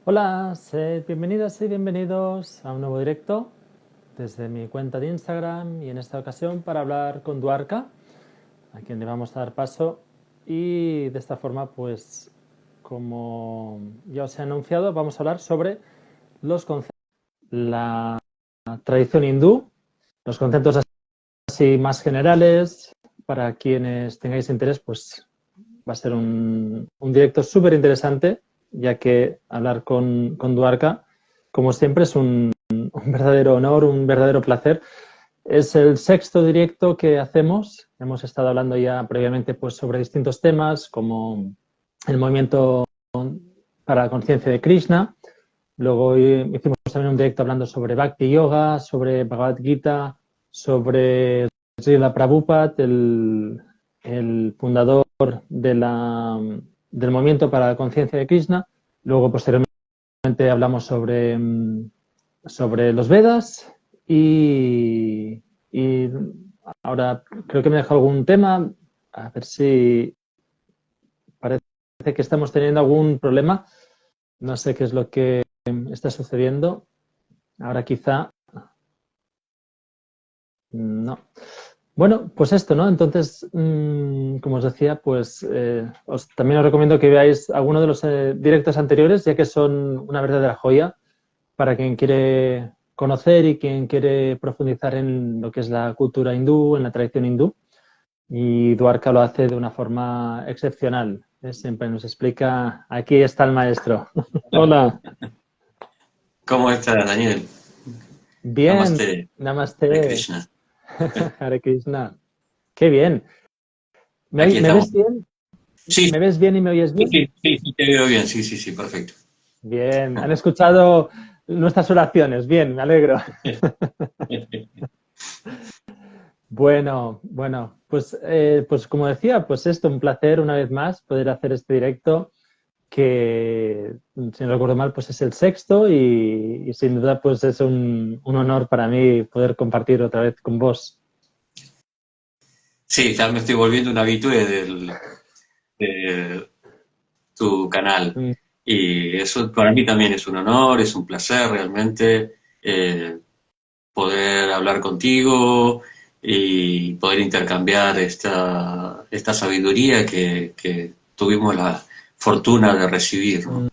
Hola, bienvenidas y bienvenidos a un nuevo directo desde mi cuenta de Instagram y en esta ocasión para hablar con Duarca, a quien le vamos a dar paso y de esta forma, pues como ya os he anunciado, vamos a hablar sobre los conceptos, la tradición hindú, los conceptos así más generales. Para quienes tengáis interés, pues va a ser un directo súper interesante, ya que hablar con Duarca, como siempre, es un verdadero honor, un verdadero placer. Es el sexto directo que hacemos. Hemos estado hablando ya previamente pues, sobre distintos temas, como el movimiento para la conciencia de Krishna. Luego hicimos también un directo hablando sobre Bhakti Yoga, sobre Bhagavad Gita, sobre Srila Prabhupada, el fundador del movimiento para la conciencia de Krishna. Luego, posteriormente, hablamos sobre los Vedas y ahora creo que me he dejado algún tema. A ver si parece que estamos teniendo algún problema. No sé qué es lo que está sucediendo. Ahora quizá no. Bueno, pues esto, ¿no? Entonces, como os decía, pues también os recomiendo que veáis alguno de los directos anteriores, ya que son una verdadera joya para quien quiere conocer y quien quiere profundizar en lo que es la cultura hindú, en la tradición hindú. Y Duarca lo hace de una forma excepcional. Siempre nos explica, aquí está el maestro. Hola. ¿Cómo estás, Daniel? Bien, Namaste, Hare namaste. Krishna. Hare Krishna. Qué bien. Aquí Me estamos. ves bien? Sí, ¿Me ves bien y me oyes sí, bien? sí, sí, sí, te veo bien. Sí, sí, sí, perfecto. Bien, han escuchado nuestras oraciones. Bien, me alegro. Bueno, pues como decía, pues esto, un placer una vez más poder hacer este directo que, si no recuerdo mal, pues es el sexto y sin duda pues es un honor para mí poder compartir otra vez con vos. Sí, ya me estoy volviendo un habitué de tu canal. Mm, Y eso para mí también es un honor, es un placer realmente poder hablar contigo y poder intercambiar esta sabiduría que tuvimos la fortuna de recibir, ¿no?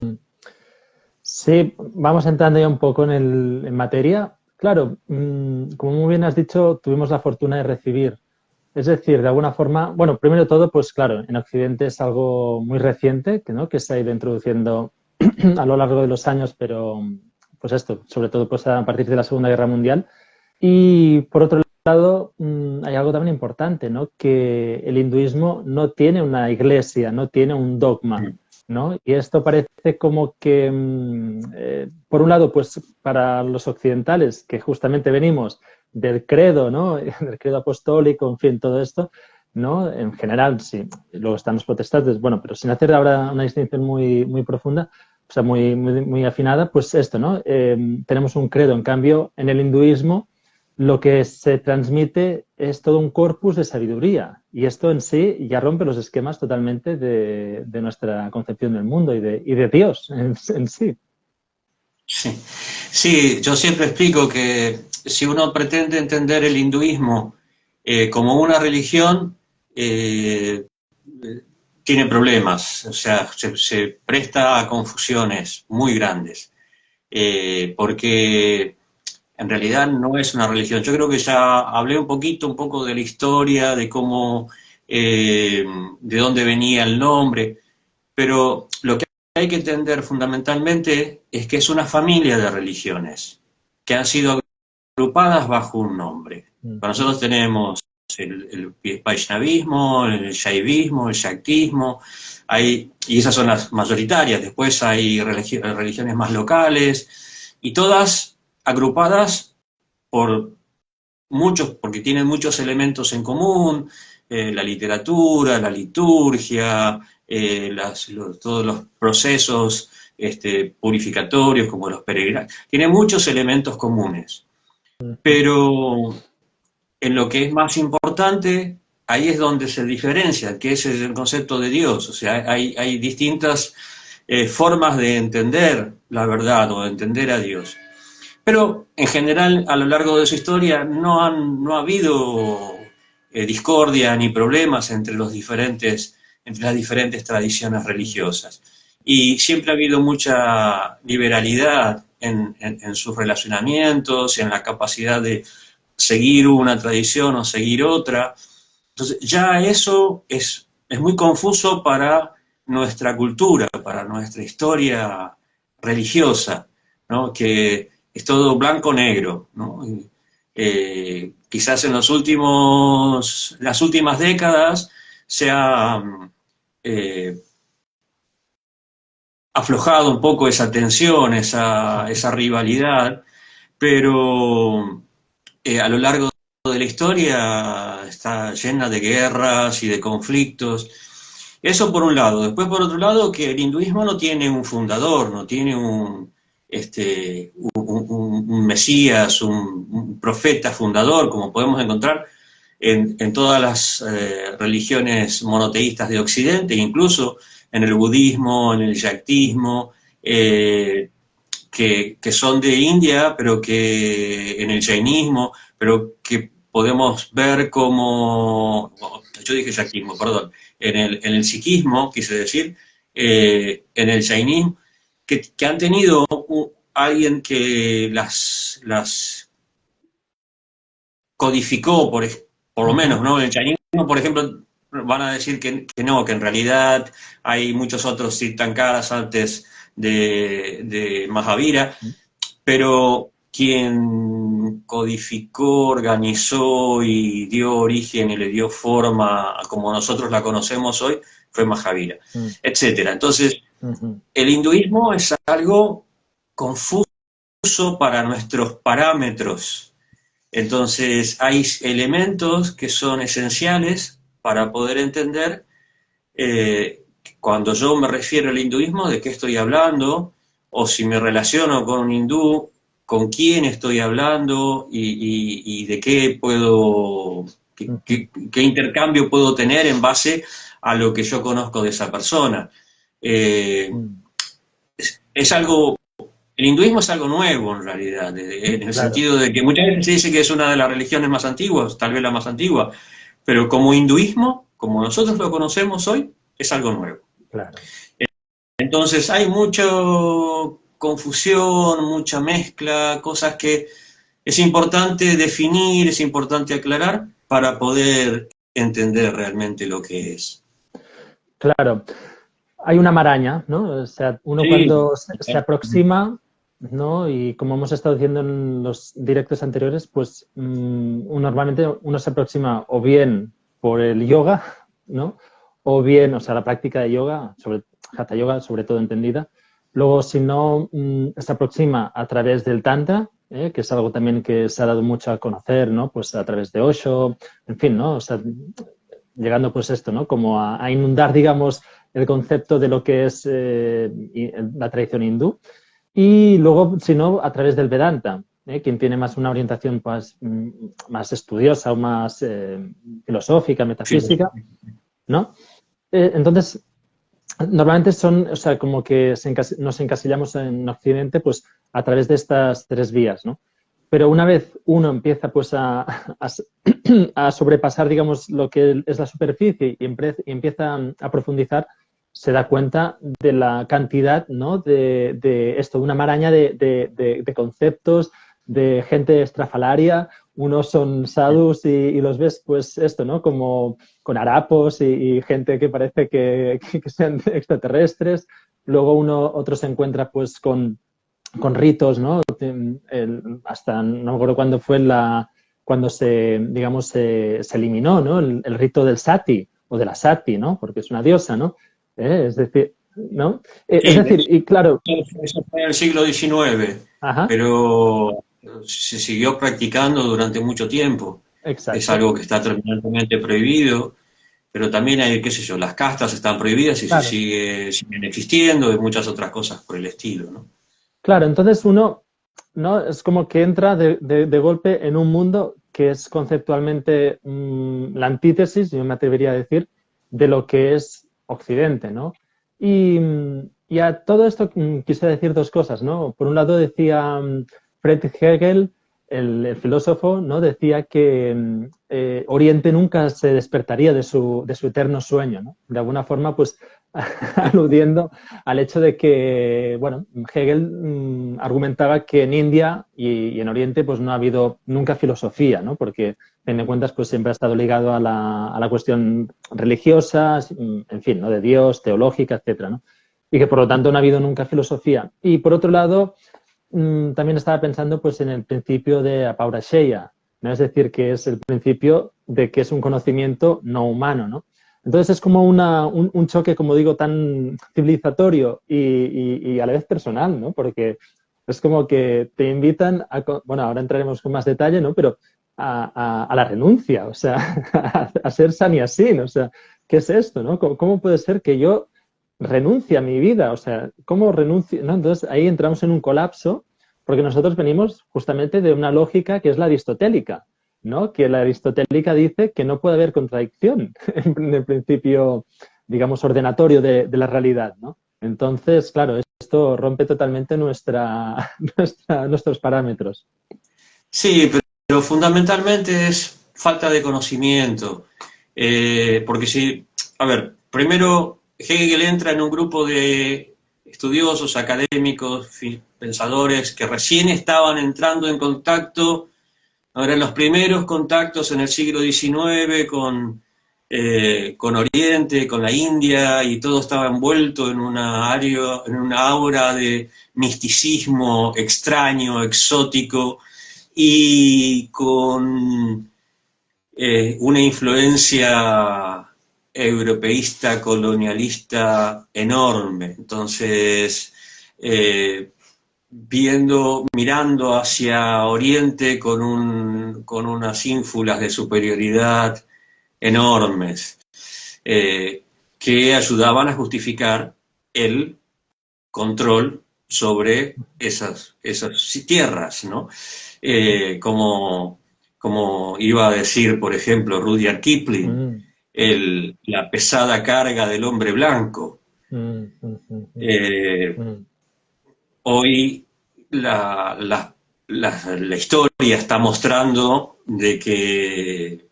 mm. Sí, vamos entrando ya un poco en materia. Claro, como muy bien has dicho, tuvimos la fortuna de recibir. Es decir, de alguna forma, bueno, primero de todo, pues claro, en Occidente es algo muy reciente, ¿no? Que se ha ido introduciendo a lo largo de los años, pero pues esto, sobre todo pues a partir de la Segunda Guerra Mundial. Y por otro lado, hay algo también importante, ¿no? Que el hinduismo no tiene una iglesia, no tiene un dogma, ¿no? Y esto parece como que, por un lado, pues para los occidentales, que justamente venimos del credo, ¿no? Del credo apostólico, en fin, todo esto, ¿no? En general, sí. Luego están los protestantes, bueno, pero sin hacer ahora una distinción muy profunda, o sea, muy afinada, pues esto, ¿no? Tenemos un credo. En cambio, en el hinduismo lo que se transmite es todo un corpus de sabiduría y esto en sí ya rompe los esquemas totalmente de nuestra concepción del mundo y de Dios en sí. Sí. Sí, yo siempre explico que si uno pretende entender el hinduismo como una religión, eh, tiene problemas, o sea, se presta a confusiones muy grandes, porque en realidad no es una religión. Yo creo que ya hablé un poco de la historia, de cómo, de dónde venía el nombre, pero lo que hay que entender fundamentalmente es que es una familia de religiones que han sido agrupadas bajo un nombre. Mm, Para nosotros tenemos el Vaishnavismo, el Shaivismo, el Shaktismo, y esas son las mayoritarias. Después hay religiones más locales y todas agrupadas por muchos, porque tienen muchos elementos en común, la literatura, la liturgia, todos los procesos purificatorios como los peregrinos, tiene muchos elementos comunes. ujú, Pero en lo que es más importante, ahí es donde se diferencia, que es el concepto de Dios. O sea, hay distintas formas de entender la verdad o de entender a Dios. Pero en general, a lo largo de su historia, no ha habido discordia ni problemas entre entre las diferentes tradiciones religiosas. Y siempre ha habido mucha liberalidad en sus relacionamientos, en la capacidad de seguir una tradición o seguir otra. Entonces, ya eso es muy confuso para nuestra cultura, para nuestra historia religiosa, ¿no? Que es todo blanco-negro, ¿no? Quizás en las últimas décadas se ha aflojado un poco esa tensión, esa rivalidad, pero a lo largo de la historia está llena de guerras y de conflictos. Eso por un lado. Después, por otro lado, que el hinduismo no tiene un fundador, no tiene un mesías, un profeta fundador, como podemos encontrar en todas las religiones monoteístas de Occidente, incluso en el budismo, en el yactismo, que son de India, pero que en el jainismo, pero que podemos ver como, yo dije yactismo, perdón, en el sikhismo, quise decir, en el jainismo, que han tenido alguien que las codificó, por lo menos, ¿no? En el jainismo, por ejemplo, van a decir que no, que en realidad hay muchos otros Tirthankaras antes de Mahavira, pero quien codificó, organizó y dio origen y le dio forma a como nosotros la conocemos hoy fue Mahavira, etcétera. Entonces, el hinduismo es algo confuso para nuestros parámetros. Entonces, hay elementos que son esenciales para poder entender cuando yo me refiero al hinduismo, de qué estoy hablando, o si me relaciono con un hindú, con quién estoy hablando y de qué qué intercambio puedo tener en base a lo que yo conozco de esa persona. Es algo, el hinduismo es algo nuevo en realidad, en el Claro, sentido de que muchas veces se dice que es una de las religiones más antiguas, tal vez la más antigua, pero como hinduismo, como nosotros lo conocemos hoy, es algo nuevo. claro. Entonces hay mucha confusión, mucha mezcla, cosas que es importante definir, es importante aclarar para poder entender realmente lo que es. Claro, hay una maraña, ¿no? O sea, uno Sí, cuando se aproxima, ¿no? Y como hemos estado diciendo en los directos anteriores, pues normalmente uno se aproxima o bien por el yoga, ¿no? O bien, o sea, la práctica de yoga, sobre hatha yoga, sobre todo entendida. Luego, si no, se aproxima a través del tantra, que es algo también que se ha dado mucho a conocer, ¿no? Pues a través de Osho, en fin, ¿no? O sea, llegando pues esto, ¿no? Como a inundar, digamos, el concepto de lo que es la tradición hindú. Y luego, si no, a través del Vedanta, quien tiene más una orientación pues, más estudiosa o más filosófica, sí, metafísica, ¿no? Entonces, normalmente son, o sea, como que nos encasillamos en Occidente pues a través de estas tres vías, ¿no? Pero una vez uno empieza pues a sobrepasar, digamos, lo que es la superficie y empieza a profundizar, se da cuenta de la cantidad, ¿no? De esto, una maraña de conceptos, de gente estrafalaria. Unos son sadhus y los ves, pues, esto, ¿no? Como con harapos y gente que parece que sean extraterrestres. Luego otro se encuentra, pues, con ritos, ¿no? Hasta no me acuerdo cuándo fue cuando digamos, se eliminó, ¿no? El rito del sati o de la sati, ¿no? Porque es una diosa, ¿no? Es decir, ¿no? Es sí, decir, y claro, eso fue en el siglo XIX, ajá, pero se siguió practicando durante mucho tiempo. Es exacto, algo que está terminantemente prohibido, pero también hay, qué sé yo, las castas están prohibidas y claro. siguen existiendo y muchas otras cosas por el estilo, ¿no? Claro, entonces uno, ¿no? Es como que entra de golpe en un mundo que es conceptualmente la antítesis, yo me atrevería a decir, de lo que es Occidente, ¿no? Y, y a todo esto quise decir dos cosas, ¿no? Por un lado decía Friedrich Hegel, el filósofo, ¿no? Decía que Oriente nunca se despertaría de su eterno sueño, ¿no? De alguna forma, pues, aludiendo al hecho de que, bueno, Hegel argumentaba que en India y en Oriente, pues, no ha habido nunca filosofía, ¿no? Porque, ten en cuenta, pues, siempre ha estado ligado a la cuestión religiosa, en fin, ¿no? De Dios, teológica, etcétera, ¿no? Y que, por lo tanto, no ha habido nunca filosofía. Y, por otro lado, también estaba pensando pues en el principio de Apaurasheya, ¿no? Es decir, que es el principio de que es un conocimiento no humano, ¿no? Entonces es como un choque, como digo, tan civilizatorio y a la vez personal, ¿no? Porque es como que te invitan a, bueno, ahora entraremos con más detalle, ¿no? Pero a la renuncia, o sea, a ser sannyasin, o sea, ¿qué es esto, no? ¿Cómo puede ser que yo renuncie a mi vida? O sea, ¿cómo renuncio? ¿No? Entonces ahí entramos en un colapso porque nosotros venimos justamente de una lógica que es la aristotélica, ¿no? Que la aristotélica dice que no puede haber contradicción en el principio, digamos, ordenatorio de la realidad, ¿no? Entonces, claro, esto rompe totalmente nuestros parámetros. Sí, pero fundamentalmente es falta de conocimiento. Porque si, a ver, primero Hegel entra en un grupo de estudiosos, académicos, pensadores que recién estaban entrando en contacto, ahora los primeros contactos en el siglo XIX con Oriente, con la India, y todo estaba envuelto en una aura de misticismo extraño, exótico, y con una influencia europeísta, colonialista enorme. Entonces, mirando hacia Oriente con unas ínfulas de superioridad enormes, que ayudaban a justificar el control sobre esas tierras, ¿no? Como iba a decir, por ejemplo, Rudyard Kipling, Mm, la pesada carga del hombre blanco. mm, mm, mm, mm, Eh, mm. Hoy la historia está mostrando de que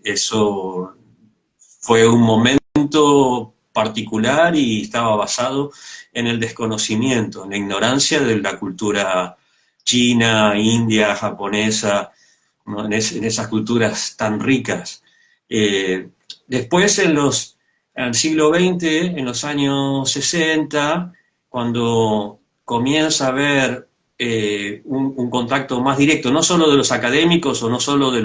eso fue un momento particular y estaba basado en el desconocimiento, en la ignorancia de la cultura china, india, japonesa, ¿no? En esas culturas tan ricas. Eh, Después, en el siglo XX, en los años 60, cuando comienza a haber un contacto más directo, no solo de los académicos o no solo de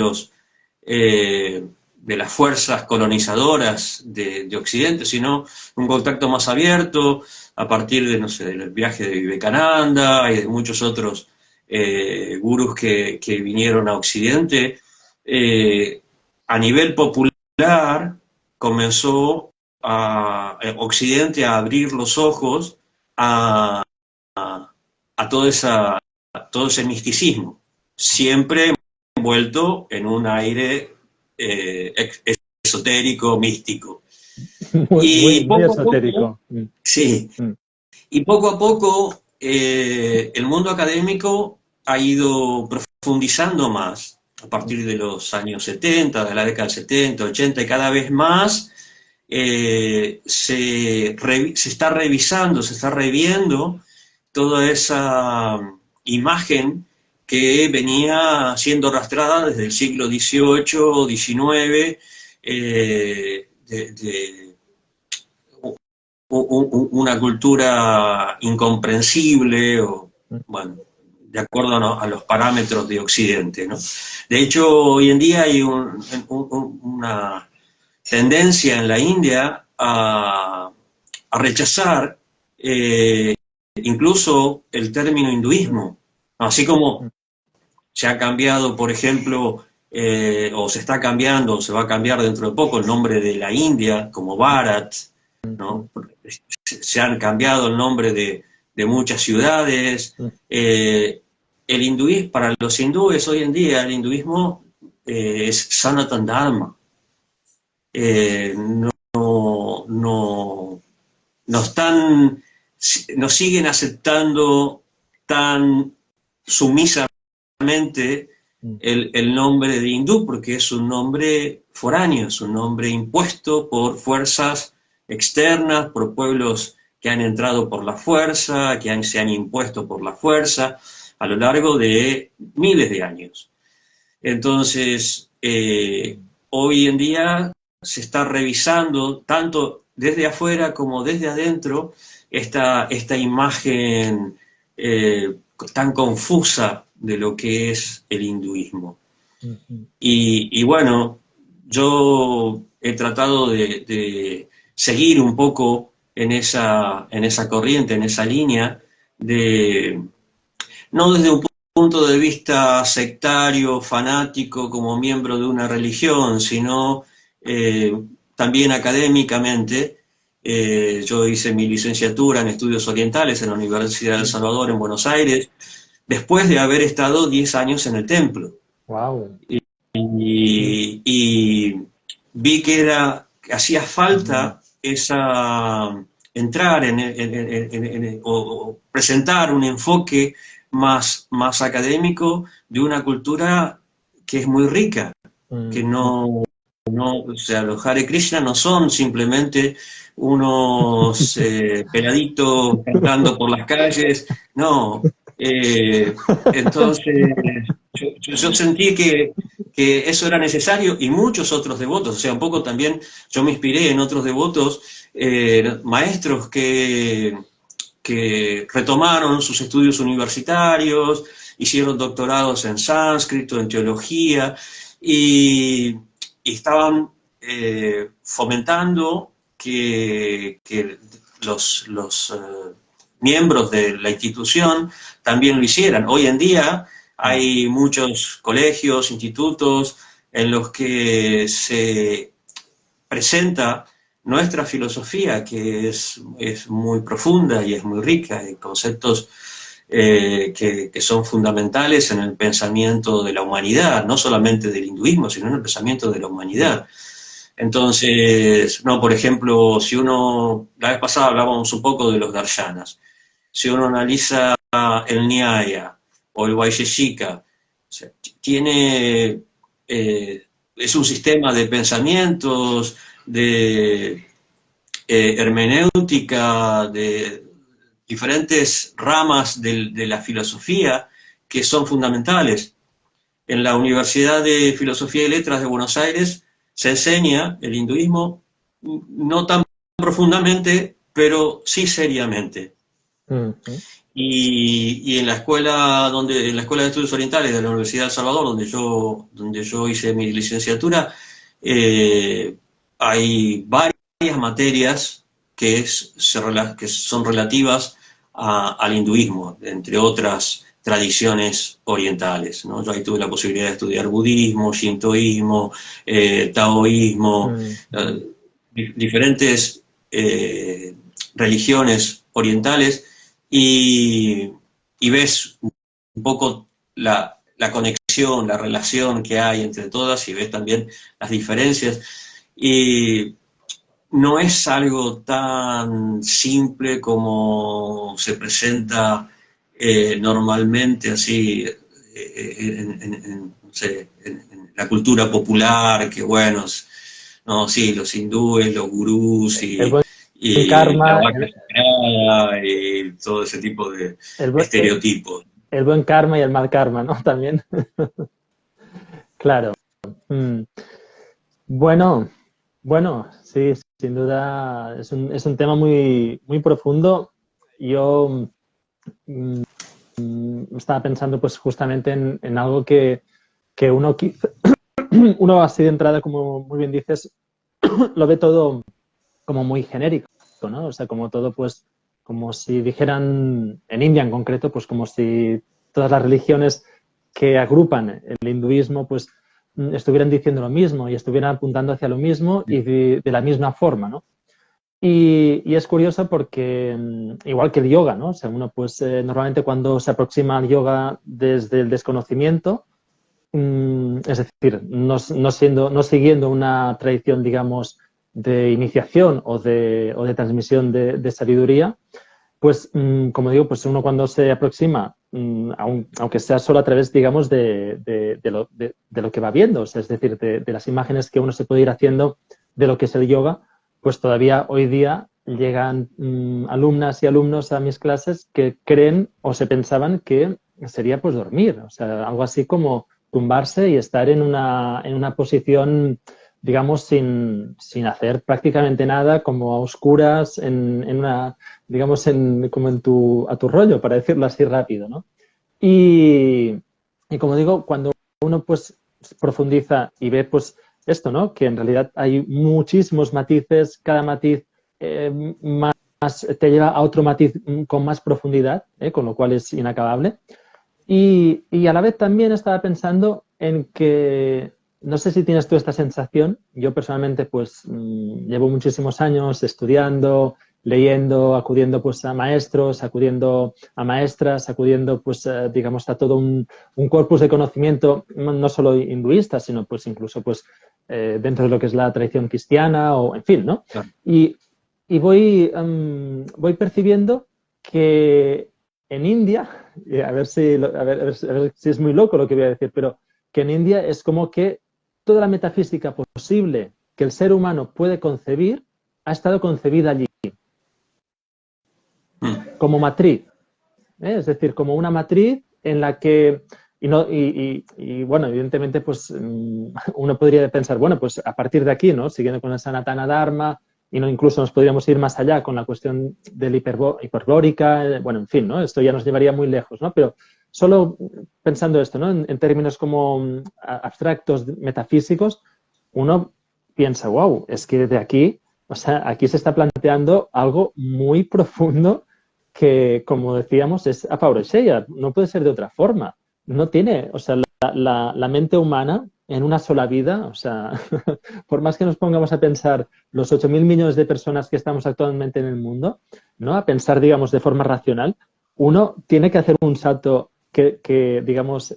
las fuerzas colonizadoras de Occidente, sino un contacto más abierto a partir de, no sé, del viaje de Vivekananda y de muchos otros gurús que vinieron a Occidente. eh, a nivel popular comenzó Occidente a abrir los ojos a, a todo ese misticismo, siempre envuelto en un aire esotérico, místico. Muy, muy, Y muy poco a poco, esotérico. Mm, sí, mm, y poco a poco el mundo académico ha ido profundizando más a partir de los años 70, de la década del 70, 80, y cada vez más se está revisando, se está reviendo toda esa imagen que venía siendo arrastrada desde el siglo XVIII, XIX, de una cultura incomprensible, o, mm. bueno, de acuerdo a los parámetros de Occidente, ¿no? De hecho, hoy en día hay una tendencia en la India a rechazar incluso el término hinduismo, así como se ha cambiado, por ejemplo, o se está cambiando, o se va a cambiar dentro de poco el nombre de la India como Bharat, ¿no? Se han cambiado el nombre de muchas ciudades. El hinduismo, para los hindúes hoy en día, el hinduismo es Sanatan Dharma. No, no, no están nos siguen aceptando tan sumisamente el nombre de hindú, porque es un nombre foráneo, es un nombre impuesto por fuerzas externas, por pueblos que han entrado por la fuerza, se han impuesto por la fuerza a lo largo de miles de años. Entonces, hoy en día se está revisando tanto desde afuera como desde adentro esta imagen tan confusa de lo que es el hinduismo. Y bueno, yo he tratado de seguir un poco en esa corriente, en esa línea, no desde un punto de vista sectario, fanático, como miembro de una religión, sino también académicamente. Yo hice mi licenciatura en estudios orientales en la Universidad de El Salvador, en Buenos Aires, después de haber estado 10 años en el templo. Wow. Y vi que hacía falta entrar o presentar un enfoque más académico de una cultura que es muy rica, que no, o sea, los Hare Krishna no son simplemente unos peladitos cantando por las calles, no. Entonces, yo sentí que eso era necesario, y muchos otros devotos, o sea, un poco también yo me inspiré en otros devotos, maestros que retomaron sus estudios universitarios, hicieron doctorados en sánscrito, en teología, y estaban fomentando que los miembros de la institución también lo hicieran. Hoy en día hay muchos colegios, institutos en los que se presenta nuestra filosofía, que es muy profunda y es muy rica, hay conceptos que son fundamentales en el pensamiento de la humanidad, no solamente del hinduismo, sino en el pensamiento de la humanidad. Entonces, no, por ejemplo, si uno, la vez pasada hablábamos un poco de los darshanas, si uno analiza el Nyaya o el Vaisheshika, o sea, es un sistema de pensamientos, de hermenéutica, de diferentes ramas de la filosofía que son fundamentales. En la Universidad de Filosofía y Letras de Buenos Aires se enseña el hinduismo no tan profundamente, pero sí seriamente. Y en la escuela en la Escuela de Estudios Orientales de la Universidad de El Salvador, donde yo hice mi licenciatura, hay varias materias que son relativas al hinduismo, entre otras tradiciones orientales, ¿no? Yo ahí tuve la posibilidad de estudiar budismo, shintoísmo, taoísmo, diferentes religiones orientales, y ves un poco la conexión, la relación que hay entre todas, y ves también las diferencias. Y no es algo tan simple como se presenta normalmente, así, no sé, en la cultura popular, que bueno, no, sí, los hindúes, los gurús El buen y la karma, vaca sagrada y todo ese tipo de el, buen- estereotipos. el buen karma y el mal karma, ¿no? También. Claro. Bueno, sí, sin duda es un tema muy, muy profundo. Yo estaba pensando pues justamente en algo que uno así de entrada, como muy bien dices, lo ve todo como muy genérico, ¿no? O sea, como todo, pues, como si dijeran, en India en concreto, pues como si todas las religiones que agrupan el hinduismo, pues, estuvieran diciendo lo mismo y estuvieran apuntando hacia lo mismo y de la misma forma, ¿no? Y es curioso porque, igual que el yoga, ¿no? O sea, uno, pues, normalmente cuando se aproxima al yoga desde el desconocimiento, es decir, no siguiendo una tradición, digamos, de iniciación o de transmisión de sabiduría, pues, como digo, pues uno cuando se aproxima, aunque sea solo a través, digamos, de lo que va viendo, o sea, es decir, de las imágenes que uno se puede ir haciendo de lo que es el yoga, pues todavía hoy día llegan alumnas y alumnos a mis clases que creen o se pensaban que sería pues dormir, o sea, algo así como tumbarse y estar en una posición, digamos, sin hacer prácticamente nada, como a oscuras, en una, digamos, como a tu rollo, para decirlo así rápido, ¿no? Y, y como digo, cuando uno pues profundiza y ve pues esto, ¿no? Que en realidad hay muchísimos matices, cada matiz más te lleva a otro matiz con más profundidad, con lo cual es inacabable. Y a la vez también estaba pensando en que, no sé si tienes tú esta sensación, yo personalmente pues llevo muchísimos años estudiando, leyendo, acudiendo pues a maestros, acudiendo a maestras, acudiendo pues digamos a todo un corpus de conocimiento, no solo hinduista, sino pues incluso pues dentro de lo que es la tradición cristiana o en fin, ¿no? Claro. Y, y voy percibiendo que en India, a ver si, a ver si es muy loco lo que voy a decir, pero que en India es como que toda la metafísica posible que el ser humano puede concebir ha estado concebida allí, como matriz, ¿eh? Es decir, como una matriz en la que, y, no, y bueno, evidentemente, pues uno podría pensar, bueno, pues a partir de aquí, ¿no? Siguiendo con el Sanatana Dharma, y no incluso nos podríamos ir más allá con la cuestión de la hiperbórica, bueno, en fin, ¿no? Esto ya nos llevaría muy lejos, ¿no? Pero solo pensando esto, ¿no? En términos como abstractos, metafísicos, uno piensa, wow, es que de aquí, o sea, aquí se está planteando algo muy profundo que, como decíamos, es Apaurexeia, no puede ser de otra forma. No tiene, o sea, la mente humana en una sola vida, o sea, por más que nos pongamos a pensar los 8.000 millones de personas que estamos actualmente en el mundo, ¿no? A pensar, digamos, de forma racional, uno tiene que hacer un salto que digamos,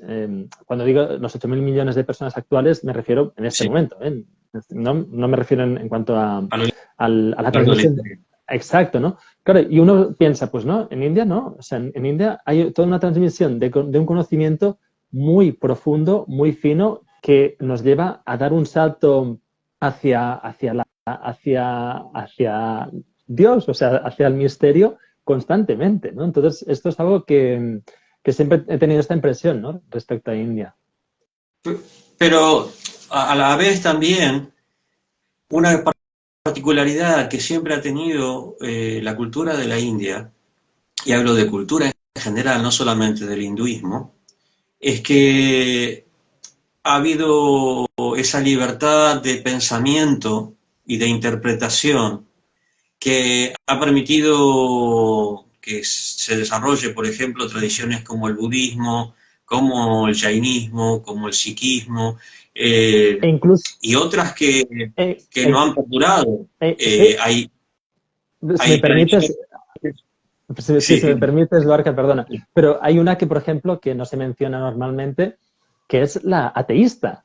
cuando digo los 8.000 millones de personas actuales, me refiero en este Sí, momento, ¿eh? No me refiero en cuanto a lo a la largo de la transmisión. historia. Exacto, ¿no? Claro, y uno piensa, pues no, en India no. O sea, en India hay toda una transmisión de un conocimiento muy profundo, muy fino, que nos lleva a dar un salto hacia Dios, o sea, hacia el misterio constantemente, ¿no? Entonces, esto es algo que siempre he tenido esta impresión, ¿no? Respecto a India. Pero a la vez también una particularidad que siempre ha tenido la cultura de la India, y hablo de cultura en general, no solamente del hinduismo, es que ha habido esa libertad de pensamiento y de interpretación que ha permitido que se desarrolle, por ejemplo, tradiciones como el budismo, como el jainismo, como el sikhismo, E incluso, y otras eh, que no eh, han perdurado. sí, si me Hay permites, tradiciones. si me Sí, permites, Lorca, perdona, pero hay una que, por ejemplo, que no se menciona normalmente, que es la ateísta,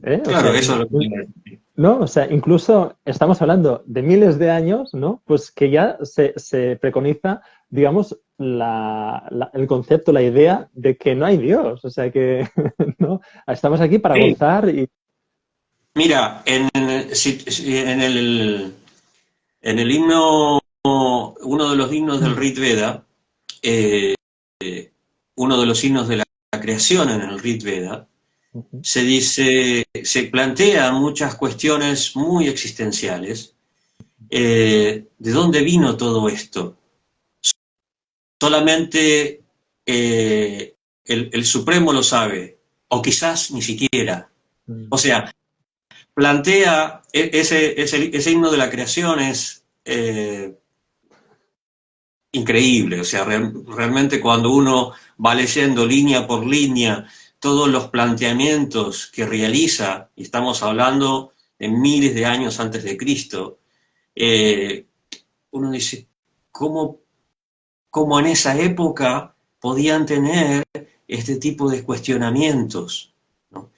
¿eh? O claro, sea, eso es lo que quiero decir. ¿no? O sea, incluso estamos hablando de miles de años, ¿no? Pues que ya se preconiza, digamos, el concepto, la idea de que no hay Dios. O sea que, ¿no? Estamos aquí para Sí, gozar y... mira, en el himno, uno de los himnos del Rig Veda, eh, uno de los himnos de la creación en el Rig Veda, se dice, se plantean muchas cuestiones muy existenciales. ¿De dónde vino todo esto? Solamente el Supremo lo sabe, o quizás ni siquiera. O sea, plantea ese himno de la creación es increíble. O sea, realmente cuando uno va leyendo línea por línea todos los planteamientos que realiza, y estamos hablando de miles de años antes de Cristo, eh, uno dice, ¿cómo, ¿cómo en esa época podían tener este tipo de cuestionamientos? ¿No?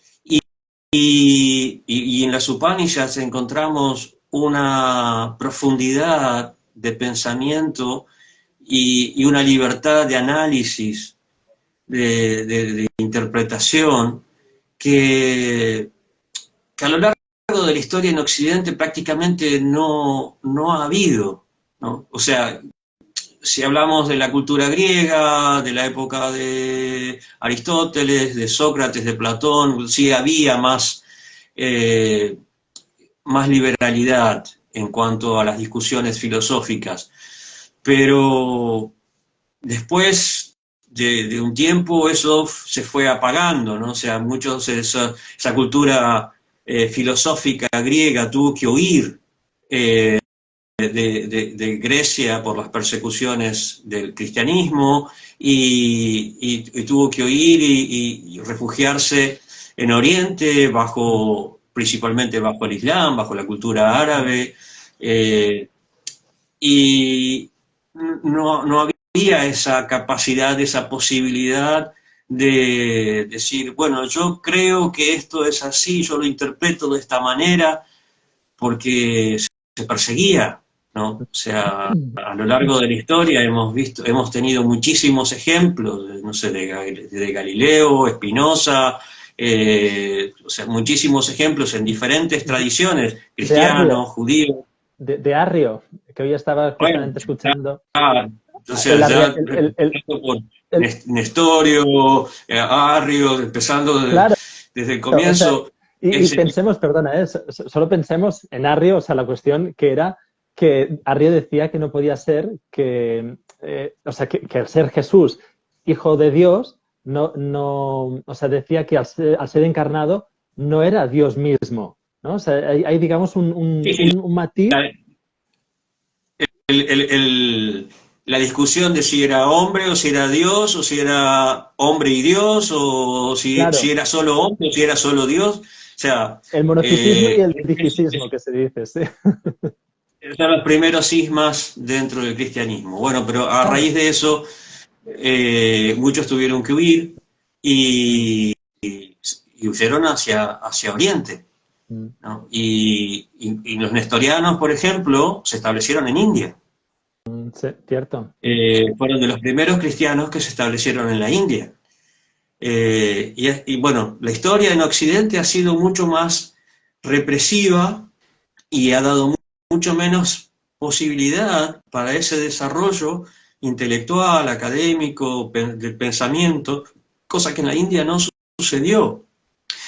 Y en las Upanishads encontramos una profundidad de pensamiento y una libertad de análisis, de interpretación, que a lo largo de la historia en Occidente prácticamente no ha habido, ¿no? O sea, si hablamos de la cultura griega, de la época de Aristóteles, de Sócrates, de Platón, sí había más liberalidad en cuanto a las discusiones filosóficas, pero después de un tiempo eso se fue apagando, ¿no? O sea, esa cultura filosófica griega tuvo que huir de Grecia por las persecuciones del cristianismo y tuvo que huir y refugiarse en Oriente, principalmente bajo el Islam, bajo la cultura árabe, y no había esa capacidad, esa posibilidad de decir, bueno, yo creo que esto es así, yo lo interpreto de esta manera, porque se perseguía, ¿no? O sea, a lo largo de la historia hemos tenido muchísimos ejemplos, no sé, de Galileo, Spinoza, o sea, muchísimos ejemplos en diferentes tradiciones, cristianos, judíos. De Arrio, que hoy estaba justamente escuchando. O sea, ya por Nestorio, Arrio, empezando desde el comienzo. O sea, y pensemos, perdona, solo pensemos en Arrio, o sea, la cuestión que era que Arrio decía que no podía ser o sea, que al ser Jesús hijo de Dios, o sea, decía que al ser encarnado no era Dios mismo, ¿no? O sea, hay digamos, un matiz. La discusión de si era hombre o si era Dios, o si era hombre y Dios, o si era solo hombre o si era solo Dios. O sea, el monofisismo y el difisismo que se dice, sí. Son los primeros cismas dentro del cristianismo. Bueno, pero a raíz de eso, muchos tuvieron que huir y huyeron hacia Oriente, ¿no? Y los nestorianos, por ejemplo, se establecieron en India. Sí, cierto. Fueron de los primeros cristianos que se establecieron en la India. Y bueno, la historia en Occidente ha sido mucho más represiva y ha dado mucho menos posibilidad para ese desarrollo intelectual, académico, del pensamiento, cosa que en la India no sucedió.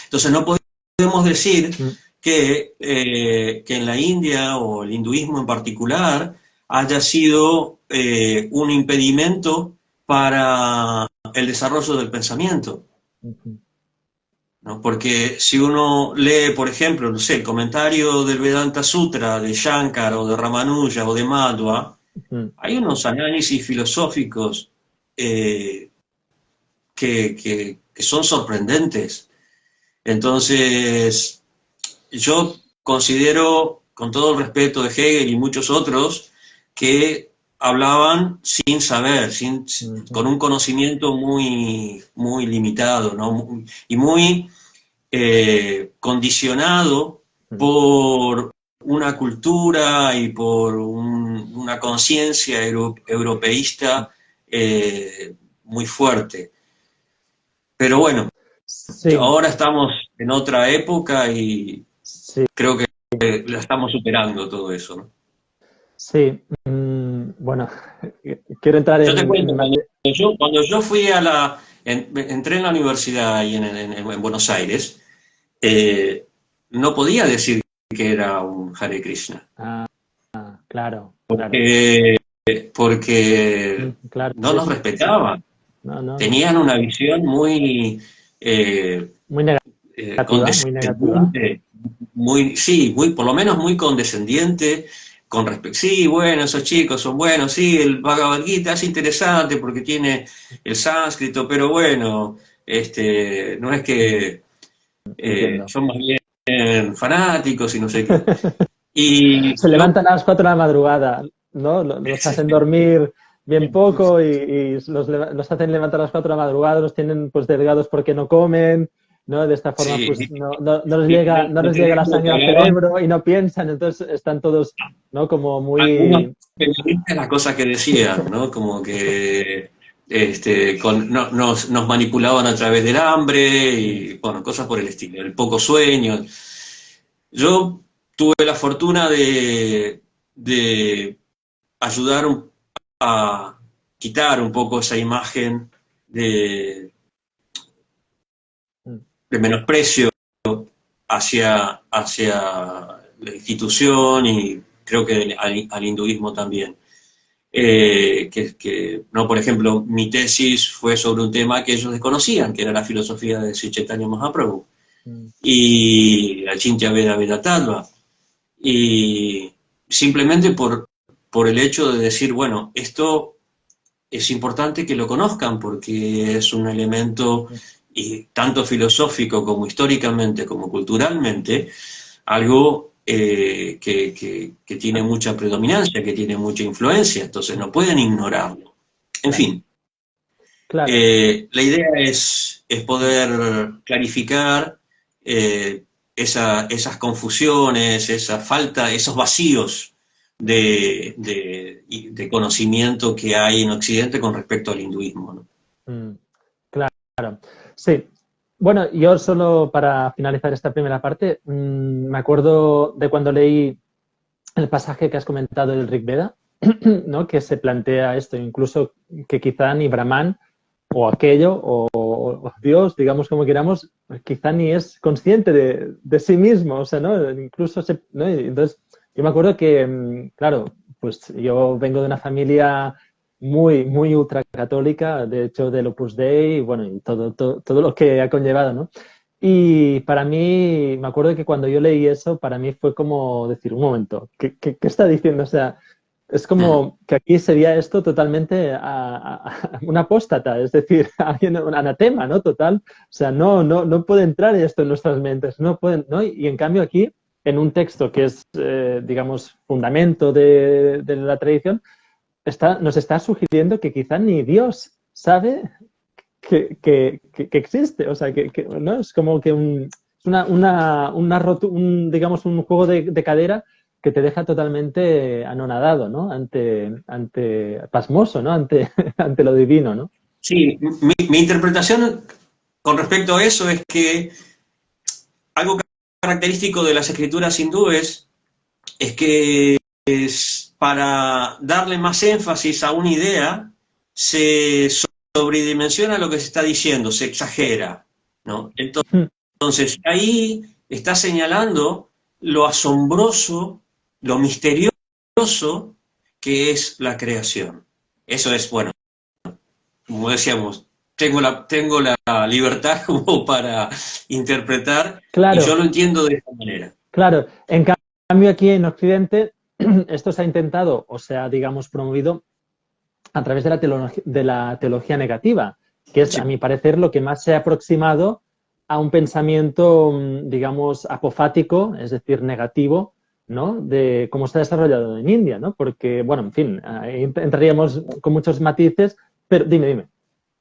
Entonces no podemos decir que en la India o el hinduismo en particular haya sido un impedimento para el desarrollo del pensamiento. ¿No? Porque si uno lee, por ejemplo, no sé, el comentario del Vedanta Sutra de Shankara o de Ramanuja o de Madhva, hay unos análisis filosóficos que son sorprendentes. Entonces, yo considero, con todo el respeto de Hegel y muchos otros, que hablaban sin saber, con un conocimiento muy, muy limitado, ¿no? Y muy condicionado por una cultura y por una conciencia europeísta muy fuerte. Pero bueno, ahora estamos en otra época y creo que la estamos superando todo eso, ¿no? Sí, bueno, quiero entrar yo te cuento, cuando yo fui entré en la universidad ahí en Buenos Aires, no podía decir que era un Hare Krishna. Claro. Porque claro, no nos respetaban. No. Tenían una visión muy... muy negativa. Por lo menos muy condescendiente con respecto. Sí, bueno, esos chicos son buenos, sí, el Bhagavad Gita es interesante porque tiene el sánscrito, pero bueno, no es que son más bien fanáticos y no sé qué. Y se levantan a las 4 de la madrugada, ¿no? Los hacen dormir bien poco y los hacen levantar a las 4 de la madrugada, los tienen pues delgados porque no comen ¿no? De esta forma, Sí, pues no les llega la sangre al cerebro y no piensan, entonces están todos, ¿no? Como algunos muy... periodistas las cosas que decían, ¿no? Como que nos manipulaban a través del hambre y, bueno, cosas por el estilo, el poco sueño. Yo tuve la fortuna de ayudar a quitar un poco esa imagen de, de menosprecio hacia la institución y creo que al hinduismo también. No, por ejemplo, mi tesis fue sobre un tema que ellos desconocían, que era la filosofía de Sri Chaitanya Mahaprabhu y la Chintya Veda Veda Tattva. Y simplemente por el hecho de decir, bueno, esto es importante que lo conozcan porque es un elemento y tanto filosófico como históricamente como culturalmente, algo que tiene mucha predominancia, que tiene mucha influencia, entonces no pueden ignorarlo. En Claro, fin, claro. la idea es poder clarificar esas confusiones, esa falta, esos vacíos de conocimiento que hay en Occidente con respecto al hinduismo, ¿no? Mm, claro, sí. Bueno, yo solo para finalizar esta primera parte, me acuerdo de cuando leí el pasaje que has comentado del Rig Veda, ¿no? Que se plantea esto, incluso que quizá ni Brahman o aquello o Dios, digamos como queramos, quizá ni es consciente de sí mismo, o sea, ¿no? Incluso ¿no? Y entonces, yo me acuerdo que, claro, pues yo vengo de una familia muy ultracatólica, de hecho del Opus Dei, y bueno, y todo lo que ha conllevado, ¿no? Y para mí, me acuerdo que cuando yo leí eso, para mí fue como decir, un momento, ¿qué está diciendo? O sea, es Mm. como que aquí sería esto totalmente un apóstata, es decir, alguien, un anatema, ¿no? Total. O sea, no puede entrar esto en nuestras mentes, no pueden, ¿no? Y en cambio aquí, en un texto que es, digamos, fundamento de la tradición, nos está sugiriendo que quizá ni Dios sabe que existe. O sea, ¿no? Es como que es digamos, un juego de cadera que te deja totalmente anonadado, ¿no? Pasmoso, ¿no? Ante lo divino, ¿no? Sí, mi interpretación con respecto a eso es que algo característico de las escrituras hindúes es que para darle más énfasis a una idea, se sobredimensiona lo que se está diciendo, se exagera, ¿no? Entonces, ahí está señalando lo asombroso, lo misterioso que es la creación. Eso es, bueno, como decíamos, tengo la libertad como para interpretar y yo Claro, lo entiendo de esta manera. claro. En cambio, aquí en Occidente, esto se ha intentado, o sea, digamos, promovido a través de la teología negativa, que es, a Sí. mi parecer, lo que más se ha aproximado a un pensamiento, digamos, apofático, es decir, negativo, ¿no? De cómo se ha desarrollado en India, ¿no? Porque, bueno, en fin, ahí entraríamos con muchos matices, pero dime.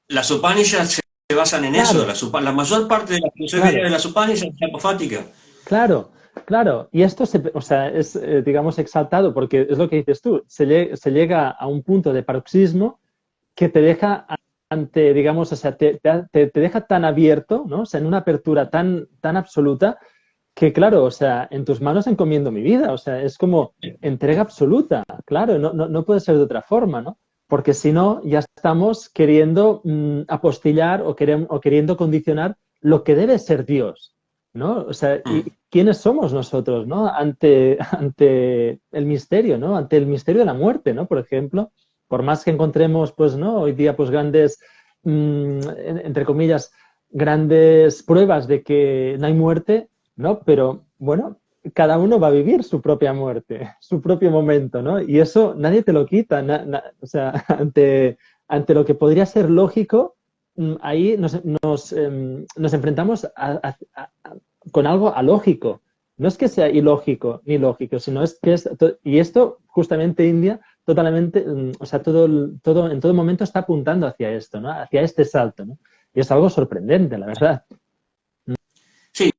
Las Upanishads se basan en eso, Claro, la mayor parte de la filosofía de claro. las Upanishads es apofática. Claro, claro. Y esto o sea, es, digamos, exaltado porque es lo que dices tú, se llega a un punto de paroxismo que te deja ante, digamos, o sea, te deja tan abierto, ¿no? O sea, en una apertura tan absoluta que, claro, o sea, en tus manos encomiendo mi vida, o sea, es como entrega absoluta, claro, no puede ser de otra forma, ¿no? Porque si no, ya estamos queriendo apostillar o queriendo condicionar lo que debe ser Dios, ¿no? O sea, ¿y Mm. quiénes somos nosotros, ¿no? Ante el misterio, ¿no? Ante el misterio de la muerte, ¿no? Por ejemplo, por más que encontremos, pues, ¿no? Hoy día, pues, grandes, entre comillas, grandes pruebas de que no hay muerte, ¿no? Pero, bueno, cada uno va a vivir su propia muerte, su propio momento, ¿no? Y eso nadie te lo quita, o sea, ante lo que podría ser lógico, ahí nos enfrentamos con algo alógico. No es que sea ilógico ni lógico, sino es que y esto justamente India totalmente, o sea, en todo momento está apuntando hacia esto, ¿no? Hacia este salto, ¿no? Y es algo sorprendente, la verdad. Sí,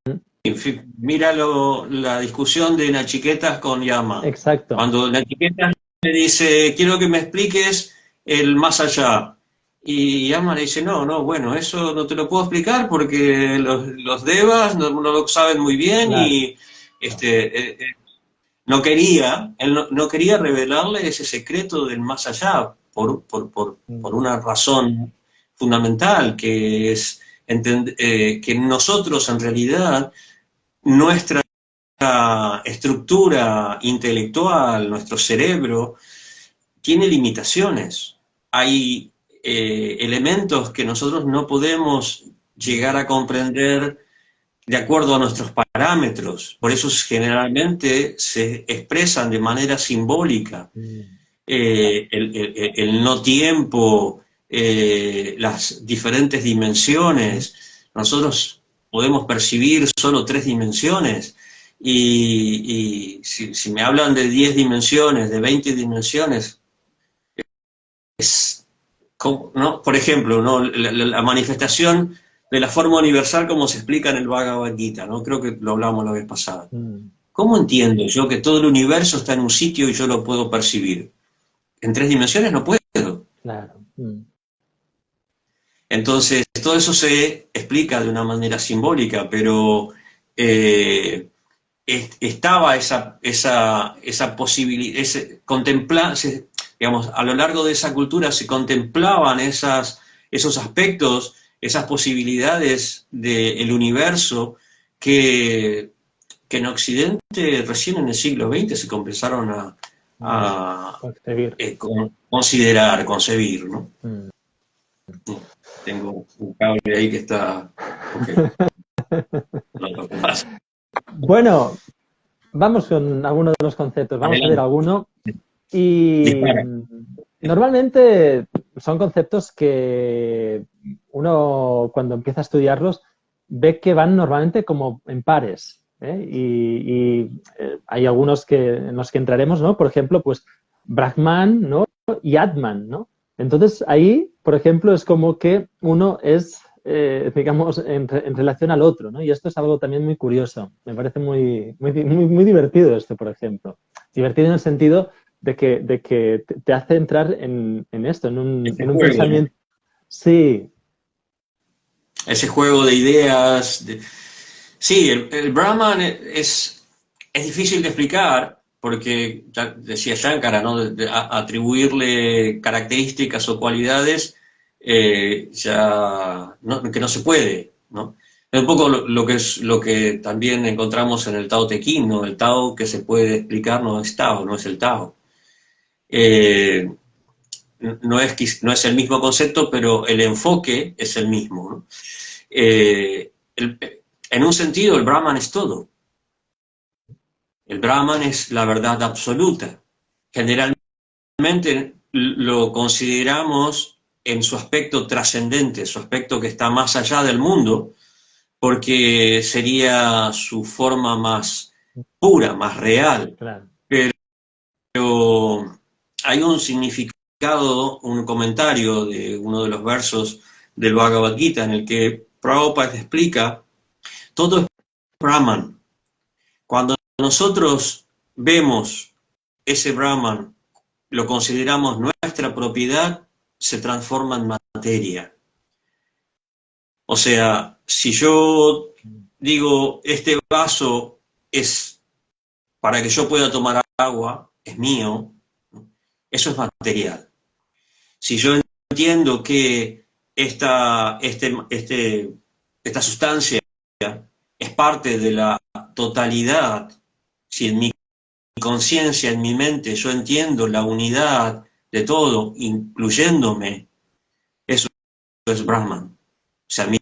mira la discusión de Nachiquetas con Yama. Exacto. Cuando Nachiquetas le dice, quiero que me expliques el más allá. Y Yama le dice, no, no, bueno, eso no te lo puedo explicar porque los devas no lo saben muy bien Claro. y no quería, él no quería revelarle ese secreto del más allá por Mm. una razón fundamental, que es que nosotros en realidad, nuestra estructura intelectual, nuestro cerebro, tiene limitaciones. Hay elementos que nosotros no podemos llegar a comprender de acuerdo a nuestros parámetros. Por eso generalmente se expresan de manera simbólica. Mm. El no tiempo, las diferentes Mm. dimensiones. Nosotros podemos percibir solo 3 dimensiones. Y si me hablan de 10 dimensiones, de 20 dimensiones, es, ¿no? Por ejemplo, ¿no? La manifestación de la forma universal como se explica en el Bhagavad Gita, ¿no? Creo que lo hablamos la vez pasada. Mm. ¿Cómo entiendo yo que todo el universo está en un sitio y yo lo puedo percibir? En 3 dimensiones no puedo. Claro. Mm. Entonces, todo eso se explica de una manera simbólica, pero estaba esa posibilidad, digamos, a lo largo de esa cultura se contemplaban esos aspectos, esas posibilidades del universo que, que en Occidente recién en el siglo XX se comenzaron Mm. a Concebir. considerar, concebir, ¿no? Mm. Tengo un cable ahí que está... Ok, no lo que pasa. Bueno, vamos con algunos de los conceptos. Vamos a ver Adelante, alguno. Y dispara. normalmente son conceptos que uno cuando empieza a estudiarlos ve que van normalmente como en pares. ¿Eh? Hay algunos en los que entraremos, ¿no? Por ejemplo, pues Brahman, ¿no? Y Atman, ¿no? Entonces ahí, por ejemplo, es como que uno es, digamos, en relación al otro, ¿no? Y esto es algo también muy curioso. Me parece muy divertido esto, por ejemplo. Divertido en el sentido de que te hace entrar en esto, en un, Ese en un juego, ¿no? pensamiento. Sí, Ese juego de ideas. Sí, el Brahman es difícil de explicar porque, ya decía Shankara, ¿no? Atribuirle características o cualidades que no se puede, ¿no? Es un poco lo que también encontramos en el Tao Te Ching, ¿no? El Tao que se puede explicar no es Tao, no es el Tao. Eh, no es el mismo concepto, pero el enfoque es el mismo, ¿no? En un sentido, el Brahman es todo. El Brahman es la verdad absoluta. Generalmente lo consideramos en su aspecto trascendente, su aspecto que está más allá del mundo, porque sería su forma más pura, más real. claro. Pero hay un significado, un comentario de uno de los versos del Bhagavad Gita en el que Prabhupada explica, todo es Brahman. Cuando nosotros vemos ese Brahman, lo consideramos nuestra propiedad, se transforma en materia. O sea, si yo digo, este vaso es para que yo pueda tomar agua, es mío, ¿no? Eso es material. Si yo entiendo que esta sustancia es parte de la totalidad, si en mi conciencia, en mi mente, yo entiendo la unidad de todo, incluyéndome, eso es Brahman. O sea, mi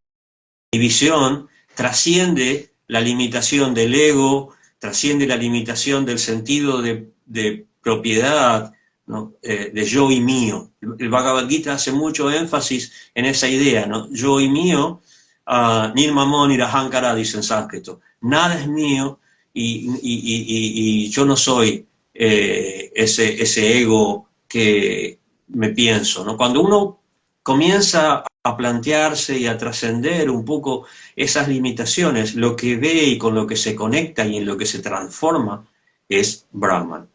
visión trasciende la limitación del ego, trasciende la limitación del sentido de propiedad, ¿no? De yo y mío. El Bhagavad Gita hace mucho énfasis en esa idea, ¿no? Yo y mío, nirmamo nirahankara, dice en sánscrito. Nada es mío y yo no soy ese ego que me pienso, ¿no? Cuando uno comienza a plantearse y a trascender un poco esas limitaciones, lo que ve y con lo que se conecta y en lo que se transforma es Brahman.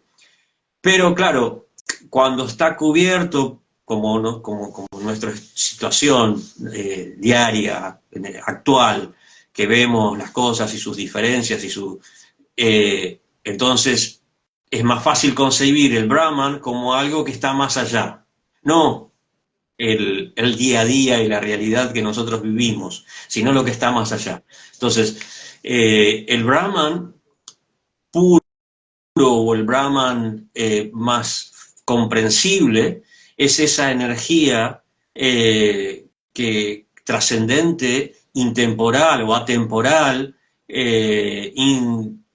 Pero claro, cuando está cubierto, como nuestra situación diaria, actual, que vemos las cosas y sus diferencias entonces es más fácil concebir el Brahman como algo que está más allá, no el día a día y la realidad que nosotros vivimos, sino lo que está más allá. Entonces, el Brahman puro o el Brahman más comprensible es esa energía que trascendente, intemporal o atemporal,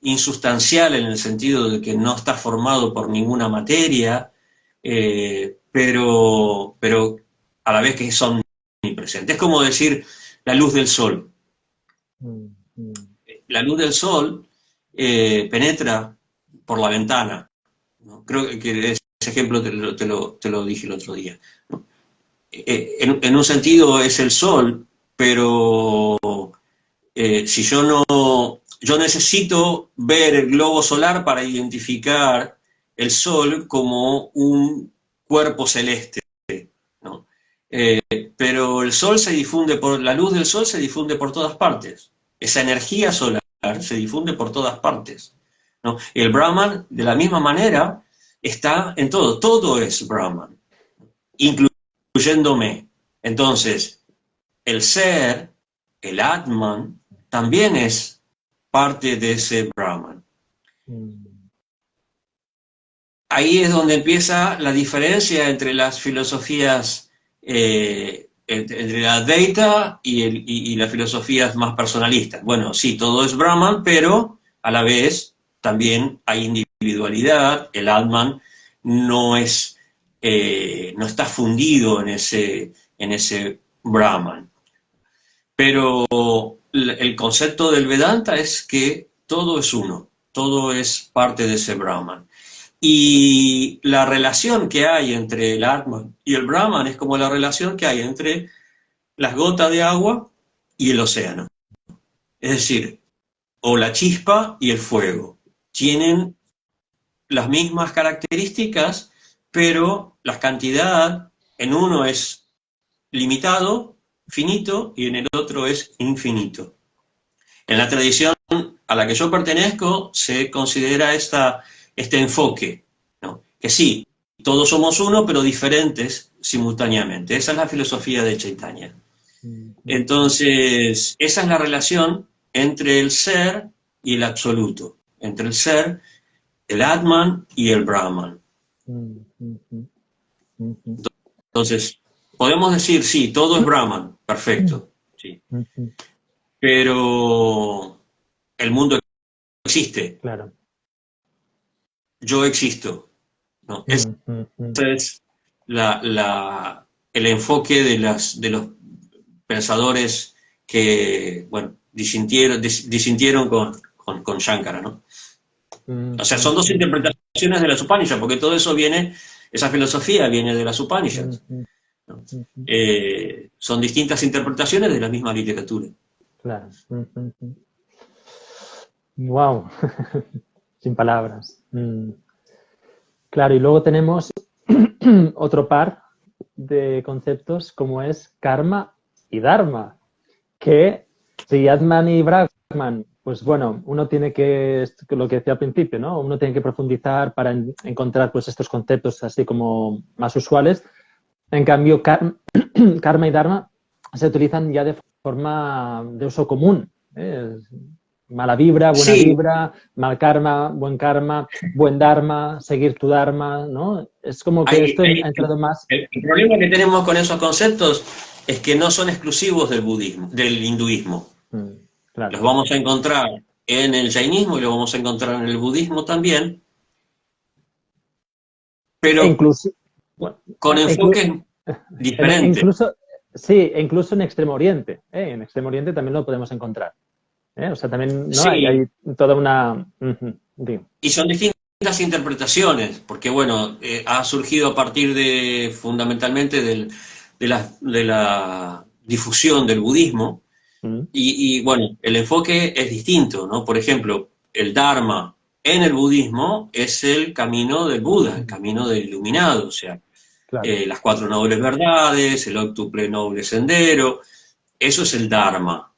insustancial en el sentido de que no está formado por ninguna materia, pero a la vez que son omnipresentes. Es como decir la luz del sol. La luz del sol penetra por la ventana, ¿no? Creo que ese ejemplo te lo dije el otro día, ¿no? En un sentido es el sol, pero si yo necesito ver el globo solar para identificar el sol como un cuerpo celeste, ¿no? Pero el sol la luz del sol se difunde por todas partes, esa energía solar se difunde por todas partes, ¿no? El Brahman, de la misma manera, está en todo es Brahman, incluyéndome. Entonces, el ser, el Atman, también es parte de ese Brahman. Ahí es donde empieza la diferencia entre las filosofías, entre la Advaita y las filosofías más personalistas. Bueno, sí, todo es Brahman, pero a la vez también hay individualidad, el Atman no está fundido en ese Brahman. Pero el concepto del Vedanta es que todo es uno, todo es parte de ese Brahman. Y la relación que hay entre el Atman y el Brahman es como la relación que hay entre las gotas de agua y el océano. Es decir, o la chispa y el fuego. Tienen las mismas características, pero la cantidad en uno es limitado, finito, y en el otro es infinito. En la tradición a la que yo pertenezco se considera este enfoque, ¿no? Que sí, todos somos uno, pero diferentes simultáneamente. Esa es la filosofía de Chaitanya. Entonces, esa es la relación entre el ser y el absoluto, entre el ser, el Atman y el Brahman. Entonces, podemos decir, sí, todo es Brahman, perfecto, sí. Pero el mundo existe. Claro. Yo existo, ¿no? Ese es el enfoque de los pensadores que, bueno, disintieron con Shankara, ¿no? O sea, son dos interpretaciones de las Upanishads, porque todo eso esa filosofía viene de las Upanishads, ¿no? Son distintas interpretaciones de la misma literatura. Claro. Wow. Sin palabras. Claro, y luego tenemos otro par de conceptos como es karma y dharma, que si Atman y Brahman, pues bueno, uno tiene que, lo que decía al principio, ¿no? Uno tiene que profundizar para encontrar pues estos conceptos así como más usuales. En cambio, karma y dharma se utilizan ya de forma de uso común, ¿eh? Mala vibra, buena vibra, mal karma, buen dharma, seguir tu dharma, ¿no? Es como que esto ha entrado más... El problema que tenemos con esos conceptos es que no son exclusivos del hinduismo. Claro. Los vamos a encontrar en el jainismo y los vamos a encontrar en el budismo también, pero con enfoques diferentes. Incluso en Extremo Oriente. En Extremo Oriente también lo podemos encontrar. O sea, también ¿no? hay toda una... Y son distintas interpretaciones, porque bueno, ha surgido a partir fundamentalmente de la difusión del budismo. Y bueno, el enfoque es distinto, ¿no? Por ejemplo, el Dharma en el budismo es el camino del Buda, el camino del iluminado, o sea, Claro. las cuatro nobles verdades, el octuple noble sendero, eso es el Dharma.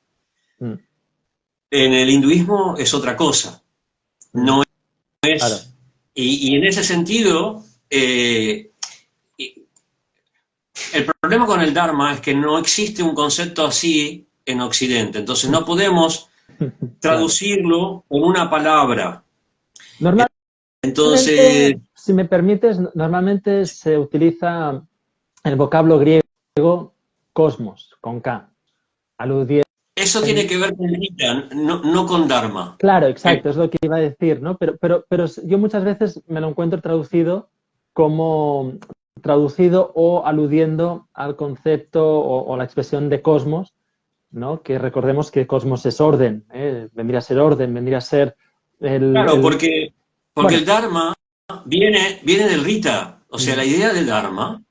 En el hinduismo es otra cosa, no es... Claro. Y en ese sentido, el problema con el Dharma es que no existe un concepto así en Occidente, entonces no podemos traducirlo con una palabra. Normalmente, Entonces, si me permites, normalmente se utiliza el vocablo griego cosmos, con K, aludiendo... eso tiene que ver con Gita, no con Dharma. Claro, exacto, es lo que iba a decir, ¿no? Pero yo muchas veces me lo encuentro traducido o aludiendo al concepto o la expresión de cosmos, ¿no? Que recordemos que cosmos es orden, ¿eh? Vendría a ser orden, vendría a ser Claro, porque bueno. el Dharma viene del Rita, o sea, la idea del Dharma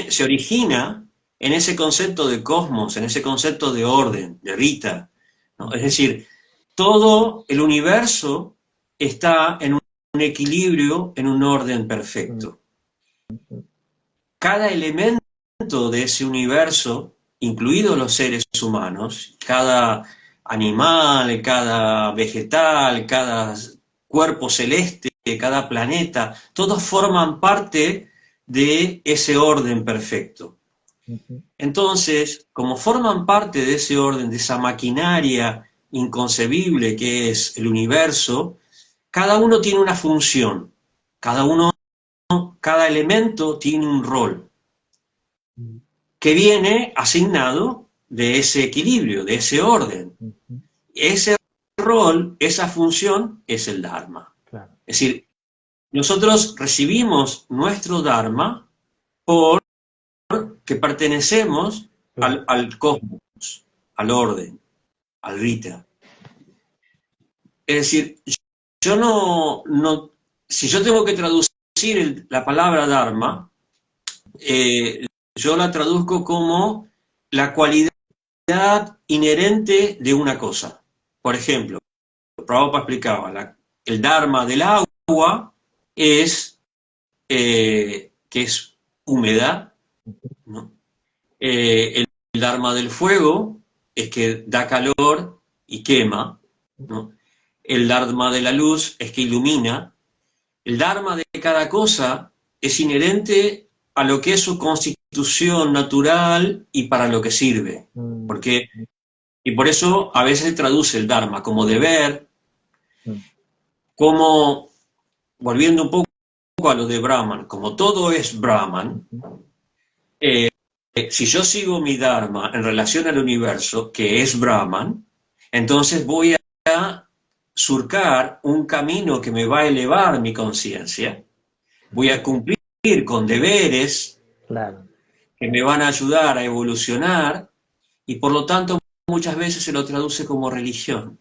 se origina en ese concepto de cosmos, en ese concepto de orden, de Rita, ¿no? Es decir, todo el universo está en un equilibrio, en un orden perfecto. Cada elemento de ese universo, incluidos los seres humanos, cada animal, cada vegetal, cada cuerpo celeste, cada planeta, todos forman parte de ese orden perfecto. Entonces, como forman parte de ese orden, de esa maquinaria inconcebible que es el universo, cada uno tiene una función, cada elemento tiene un rol que viene asignado de ese equilibrio, de ese orden. Ese rol, esa función es el Dharma. Claro. Es decir, nosotros recibimos nuestro Dharma porque pertenecemos al cosmos, al orden, al Rita. Es decir, yo no si yo tengo que traducir la palabra Dharma, yo la traduzco como la cualidad inherente de una cosa. Por ejemplo, Prabhupada explicaba, el Dharma del agua es que es húmeda, ¿no? El Dharma del fuego es que da calor y quema, ¿no? El Dharma de la luz es que ilumina. El Dharma de cada cosa es inherente a lo que es su constitución natural y para lo que sirve. Y por eso a veces se traduce el Dharma como deber, como, volviendo un poco a lo de Brahman, como todo es Brahman, si yo sigo mi Dharma en relación al universo, que es Brahman, entonces voy a surcar un camino que me va a elevar mi conciencia, voy a cumplir con deberes que me van a ayudar a evolucionar y por lo tanto muchas veces se lo traduce como religión.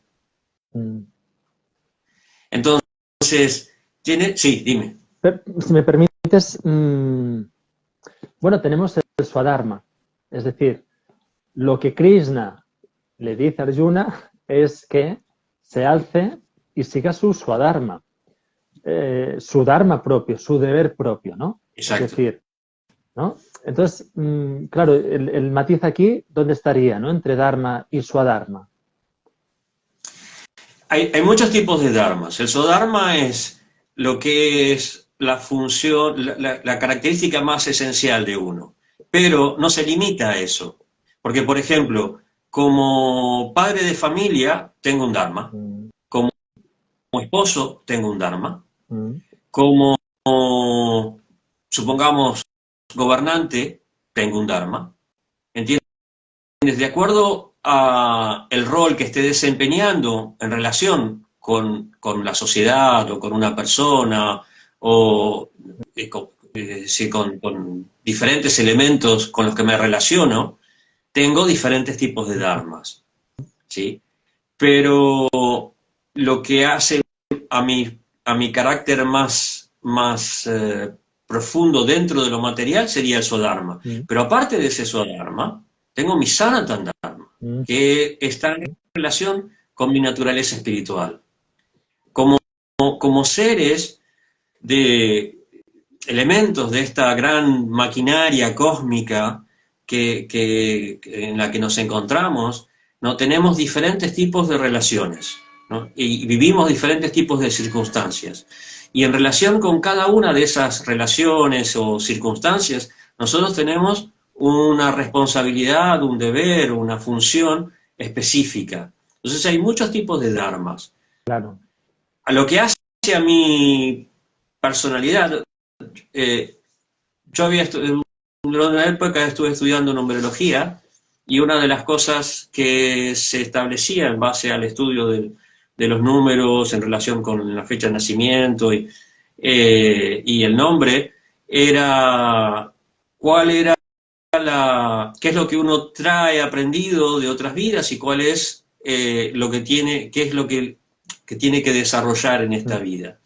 Entonces, sí, dime. Si me permites, bueno, tenemos el Swadharma, es decir, lo que Krishna le dice a Arjuna es que se alce y siga su Swadharma, su Dharma propio, su deber propio, ¿no? Exacto. Es decir, ¿no? Entonces, claro, el matiz aquí, ¿dónde estaría, ¿no? Entre Dharma y Swadharma. Hay muchos tipos de dharmas. El swadharma es lo que es la función, la característica más esencial de uno. Pero no se limita a eso. Porque, por ejemplo, como padre de familia, tengo un dharma. Como esposo, tengo un dharma. Como, supongamos, gobernante, tengo un dharma. ¿Entiendes? De acuerdo a el rol que esté desempeñando en relación con la sociedad o con una persona o con diferentes elementos con los que me relaciono, tengo diferentes tipos de dharmas, ¿sí? Pero lo que hace a mi carácter más profundo dentro de lo material sería el Swadharma. Pero aparte de ese Swadharma, tengo mi Sanatan Dharma, que está en relación con mi naturaleza espiritual. Como seres de elementos de esta gran maquinaria cósmica en la que nos encontramos, ¿no? Tenemos diferentes tipos de relaciones, ¿no? Y vivimos diferentes tipos de circunstancias. Y en relación con cada una de esas relaciones o circunstancias, nosotros tenemos una responsabilidad, un deber, una función específica. Entonces hay muchos tipos de dharmas. Claro. A lo que hace a mi personalidad, yo en una época estuve estudiando numerología y una de las cosas que se establecía en base al estudio de los números en relación con la fecha de nacimiento y el nombre era cuál era qué es lo que uno trae aprendido de otras vidas y cuál es lo que tiene, qué es lo que tiene que desarrollar en esta vida.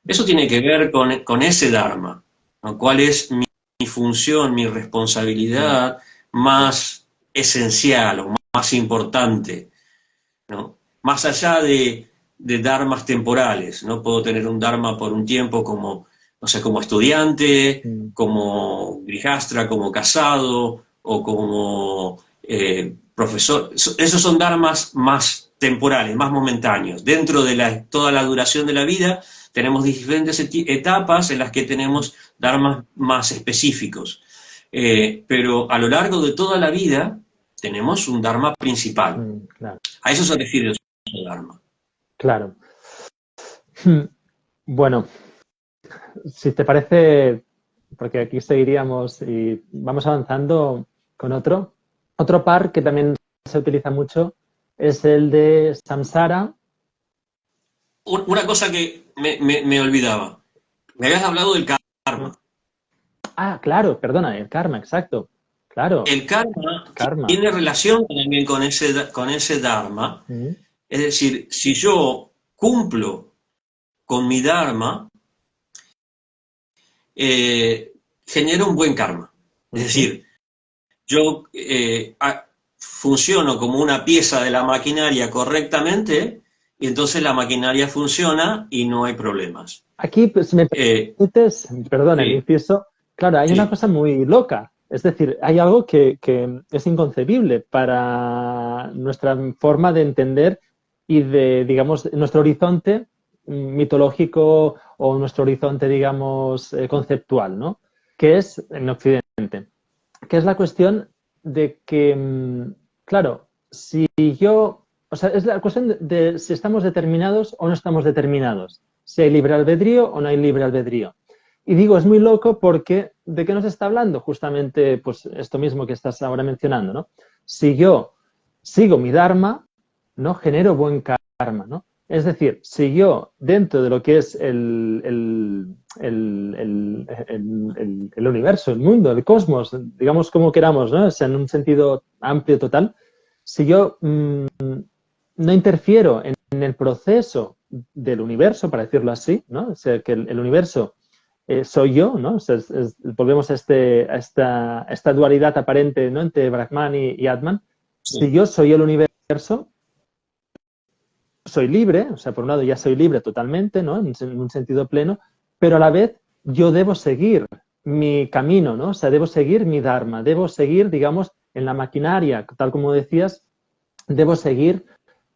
Eso tiene que ver con ese Dharma, ¿no? ¿Cuál es mi función, mi responsabilidad más esencial o más importante, ¿no? Más allá de dharmas temporales, ¿no? Puedo tener un dharma por un tiempo como, no sé, como estudiante, como grijastra, como casado o como profesor. Esos son dharmas más temporales, más momentáneos. Dentro de toda la duración de la vida tenemos diferentes etapas en las que tenemos dharmas más específicos. Pero a lo largo de toda la vida tenemos un dharma principal. Claro. A eso se refiere el dharma. Claro. Bueno, si te parece, porque aquí seguiríamos y vamos avanzando con otro par que también se utiliza mucho es el de samsara. Una cosa que me olvidaba. Me habías hablado del karma. Ah, claro, perdona, el karma, exacto. Claro. El karma tiene relación también con ese dharma. Es decir, si yo cumplo con mi dharma, genero un buen karma. Es decir, yo funciono como una pieza de la maquinaria correctamente y entonces la maquinaria funciona y no hay problemas. Aquí, pues, me permites, perdona, sí. el inciso, claro, hay una cosa muy loca. Es decir, hay algo que es inconcebible para nuestra forma de entender y de, digamos, nuestro horizonte mitológico o nuestro horizonte, digamos, conceptual, ¿no? Que es en Occidente. Que es la cuestión de que, claro, si yo, o sea, es la cuestión de si estamos determinados o no estamos determinados, si hay libre albedrío o no hay libre albedrío. Y digo, es muy loco porque, ¿de qué nos está hablando? Justamente, pues, esto mismo que estás ahora mencionando, ¿no? Si yo sigo mi dharma, ¿no? Genero buen karma, ¿no? Es decir, si yo, dentro de lo que es el universo, el mundo, el cosmos, digamos como queramos, ¿no? O sea, en un sentido amplio, total, si yo no interfiero en el proceso del universo, para decirlo así, ¿no? O sea, que el universo soy yo, ¿no? O sea, volvemos a esta dualidad aparente, ¿no? Entre Brahman y Atman. Sí. Si yo soy el universo, soy libre, o sea, por un lado ya soy libre totalmente, ¿no? En un sentido pleno, pero a la vez yo debo seguir mi camino, ¿no? O sea, debo seguir mi dharma, debo seguir, digamos, en la maquinaria, tal como decías, debo seguir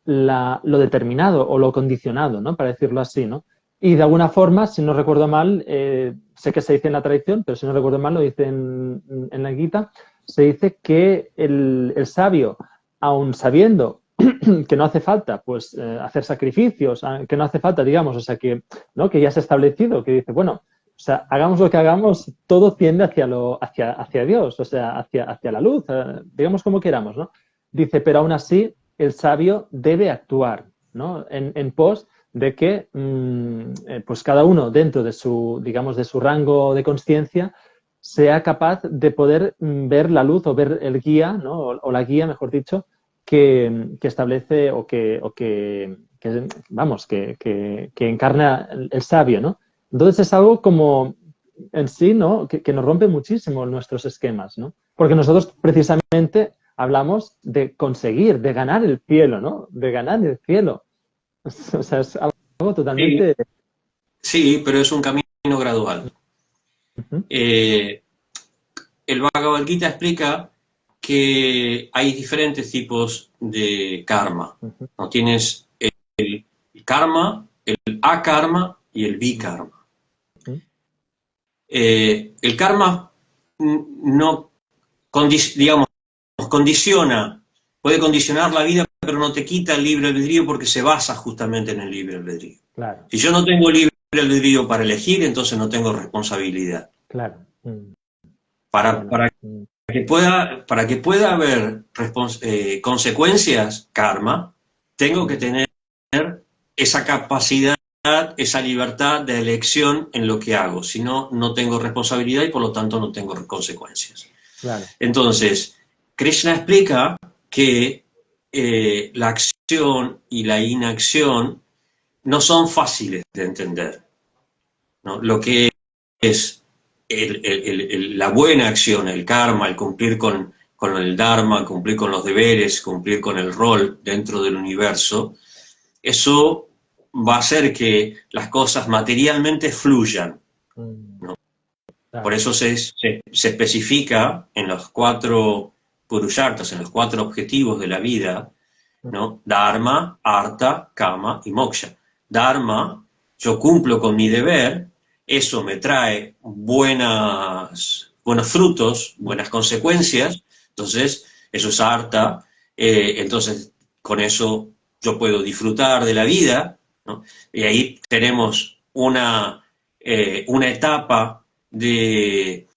lo determinado o lo condicionado, ¿no? Para decirlo así, ¿no? Y de alguna forma, si no recuerdo mal, sé que se dice en la tradición, pero si no recuerdo mal, lo dice en la Gita, se dice que el sabio, aun sabiendo que no hace falta pues hacer sacrificios, que no hace falta, digamos, o sea, que, ¿no? Que ya se ha establecido, que dice, bueno, o sea, hagamos lo que hagamos, todo tiende hacia Dios, o sea, hacia la luz, digamos como queramos, ¿no? Dice, pero aún así el sabio debe actuar, ¿no? En pos de que pues cada uno dentro de su, digamos, de su rango de conciencia sea capaz de poder ver la luz o ver el guía, ¿no? O la guía, mejor dicho, que establece o que vamos, que encarna el sabio, ¿no? Entonces es algo como en sí, ¿no? Que nos rompe muchísimo nuestros esquemas, ¿no? Porque nosotros precisamente hablamos de conseguir, de ganar el cielo, ¿no? De ganar el cielo. O sea, es algo Sí, totalmente... sí, pero es un camino gradual. Ujú, Eh, el Bhagavad Gita explica que hay diferentes tipos de karma. ujú, ¿No? Tienes el karma, el akarma y el vikarma. ujú. El karma no, digamos, condiciona, puede condicionar la vida, pero no te quita el libre albedrío porque se basa justamente en el libre albedrío. Claro, Si yo no tengo libre albedrío para elegir, entonces no tengo responsabilidad. claro. Qué Para, bueno. para para que pueda haber consecuencias, karma, tengo que tener esa capacidad, esa libertad de elección en lo que hago. Si no, no tengo responsabilidad y por lo tanto no tengo consecuencias. Claro. Entonces, Krishna explica que la acción y la inacción no son fáciles de entender, ¿no? Lo que es la buena acción, el karma, el cumplir con el dharma, cumplir con los deberes, cumplir con el rol dentro del universo, eso va a hacer que las cosas materialmente fluyan. Por Claro. eso se especifica en los 4 purusharthas, en los 4 objetivos de la vida, ¿no? Dharma, artha, kama y moksha. Dharma, yo cumplo con mi deber, eso me trae buenos frutos, buenas consecuencias, entonces eso es artha, entonces con eso yo puedo disfrutar de la vida, ¿no? Y ahí tenemos una etapa de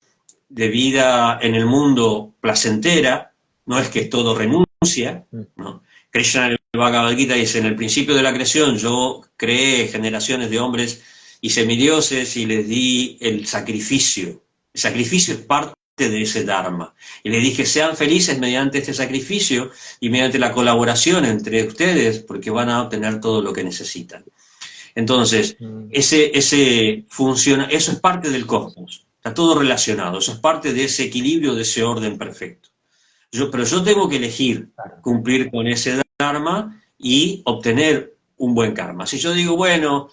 vida en el mundo placentera, no es que todo renuncia, ¿no? Krishna en el Bhagavad Gita dice, en el principio de la creación yo creé generaciones de hombres y semidioses y les di el sacrificio. El sacrificio es parte de ese Dharma. Y le dije, sean felices mediante este sacrificio y mediante la colaboración entre ustedes, porque van a obtener todo lo que necesitan. Entonces, eso es parte del cosmos, está todo relacionado, eso es parte de ese equilibrio, de ese orden perfecto. Pero yo tengo que elegir Claro. cumplir con ese dharma y obtener un buen karma. Si yo digo, bueno,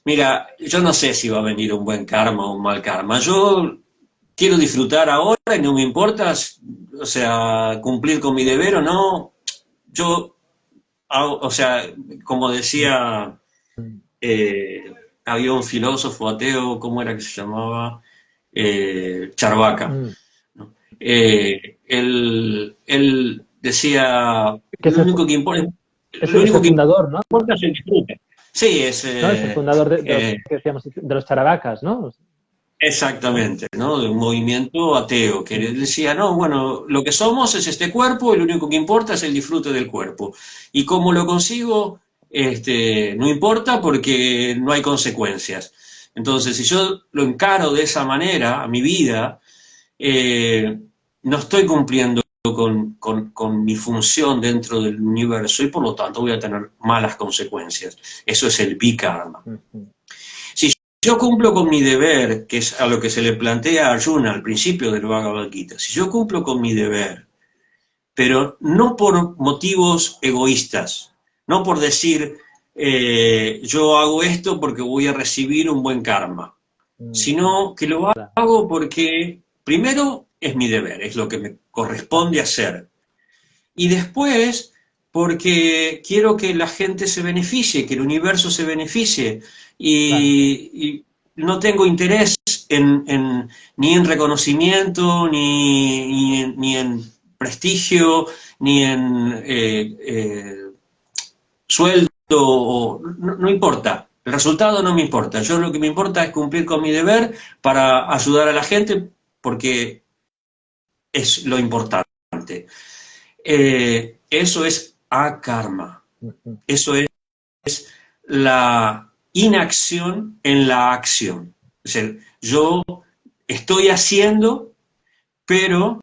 mira, yo no sé si va a venir un buen karma o un mal karma, yo quiero disfrutar ahora y no me importa, o sea, cumplir con mi deber o no, yo, o sea, como decía había un filósofo ateo, ¿cómo era que se llamaba? Charvaca, ¿no? Él decía, Que es lo único que importa, lo es el único que fundador, ¿no? importa es el disfrute. Sí, ¿No? Es el fundador de lo que decíamos, de los Charavacas, ¿no? ¿No? exactamente, ¿no? De un movimiento ateo, que decía, no, bueno, lo que somos es este cuerpo y lo único que importa es el disfrute del cuerpo. Y cómo lo consigo, no importa porque no hay consecuencias. Entonces, si yo lo encaro de esa manera a mi vida, no estoy cumpliendo con mi función dentro del universo y por lo tanto voy a tener malas consecuencias. Eso es el bikarma. Si yo cumplo con mi deber, que es a lo que se le plantea a Arjuna al principio del Bhagavad Gita, si yo cumplo con mi deber, pero no por motivos egoístas, no por decir yo hago esto porque voy a recibir un buen karma, sino que lo Claro. hago porque primero es mi deber, es lo que me corresponde hacer, y después porque quiero que la gente se beneficie, que el universo se beneficie, Claro. y no tengo interés ni en reconocimiento, ni en prestigio, ni en sueldo, no importa. El resultado no me importa. Yo lo que me importa es cumplir con mi deber para ayudar a la gente porque es lo importante. Eso es akarma. Eso es la inacción en la acción. Es decir, yo estoy haciendo, pero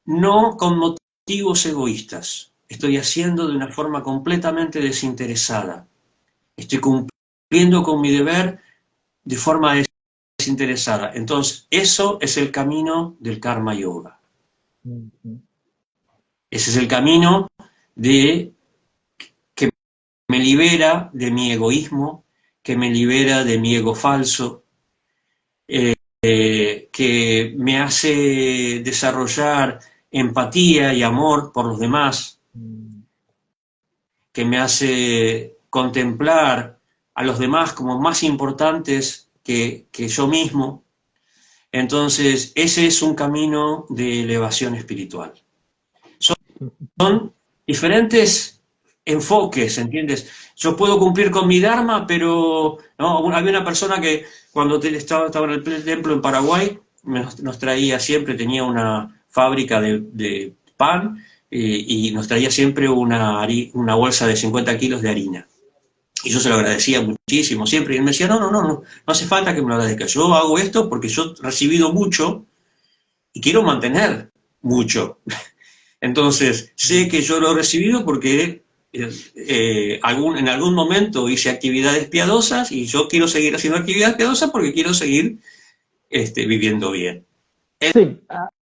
no con motivos egoístas. Estoy haciendo de una forma completamente desinteresada. Estoy cumpliendo con mi deber de forma desinteresada. Entonces, eso es el camino del Karma Yoga. Ese es el camino que me libera de mi egoísmo, que me libera de mi ego falso, que me hace desarrollar empatía y amor por los demás, que me hace contemplar a los demás como más importantes que yo mismo. Entonces, ese es un camino de elevación espiritual. Son diferentes enfoques, ¿entiendes? Yo puedo cumplir con mi Dharma, pero ¿no? Había una persona que cuando estaba en el templo en Paraguay, nos traía siempre, tenía una fábrica de pan y nos traía siempre una bolsa de 50 kilos de harina. Y yo se lo agradecía muchísimo siempre. Y él me decía, no hace falta que me lo agradezca. Yo hago esto porque yo he recibido mucho y quiero mantener mucho. Entonces, sé que yo lo he recibido porque en algún momento hice actividades piadosas y yo quiero seguir haciendo actividades piadosas porque quiero seguir viviendo bien. Sí.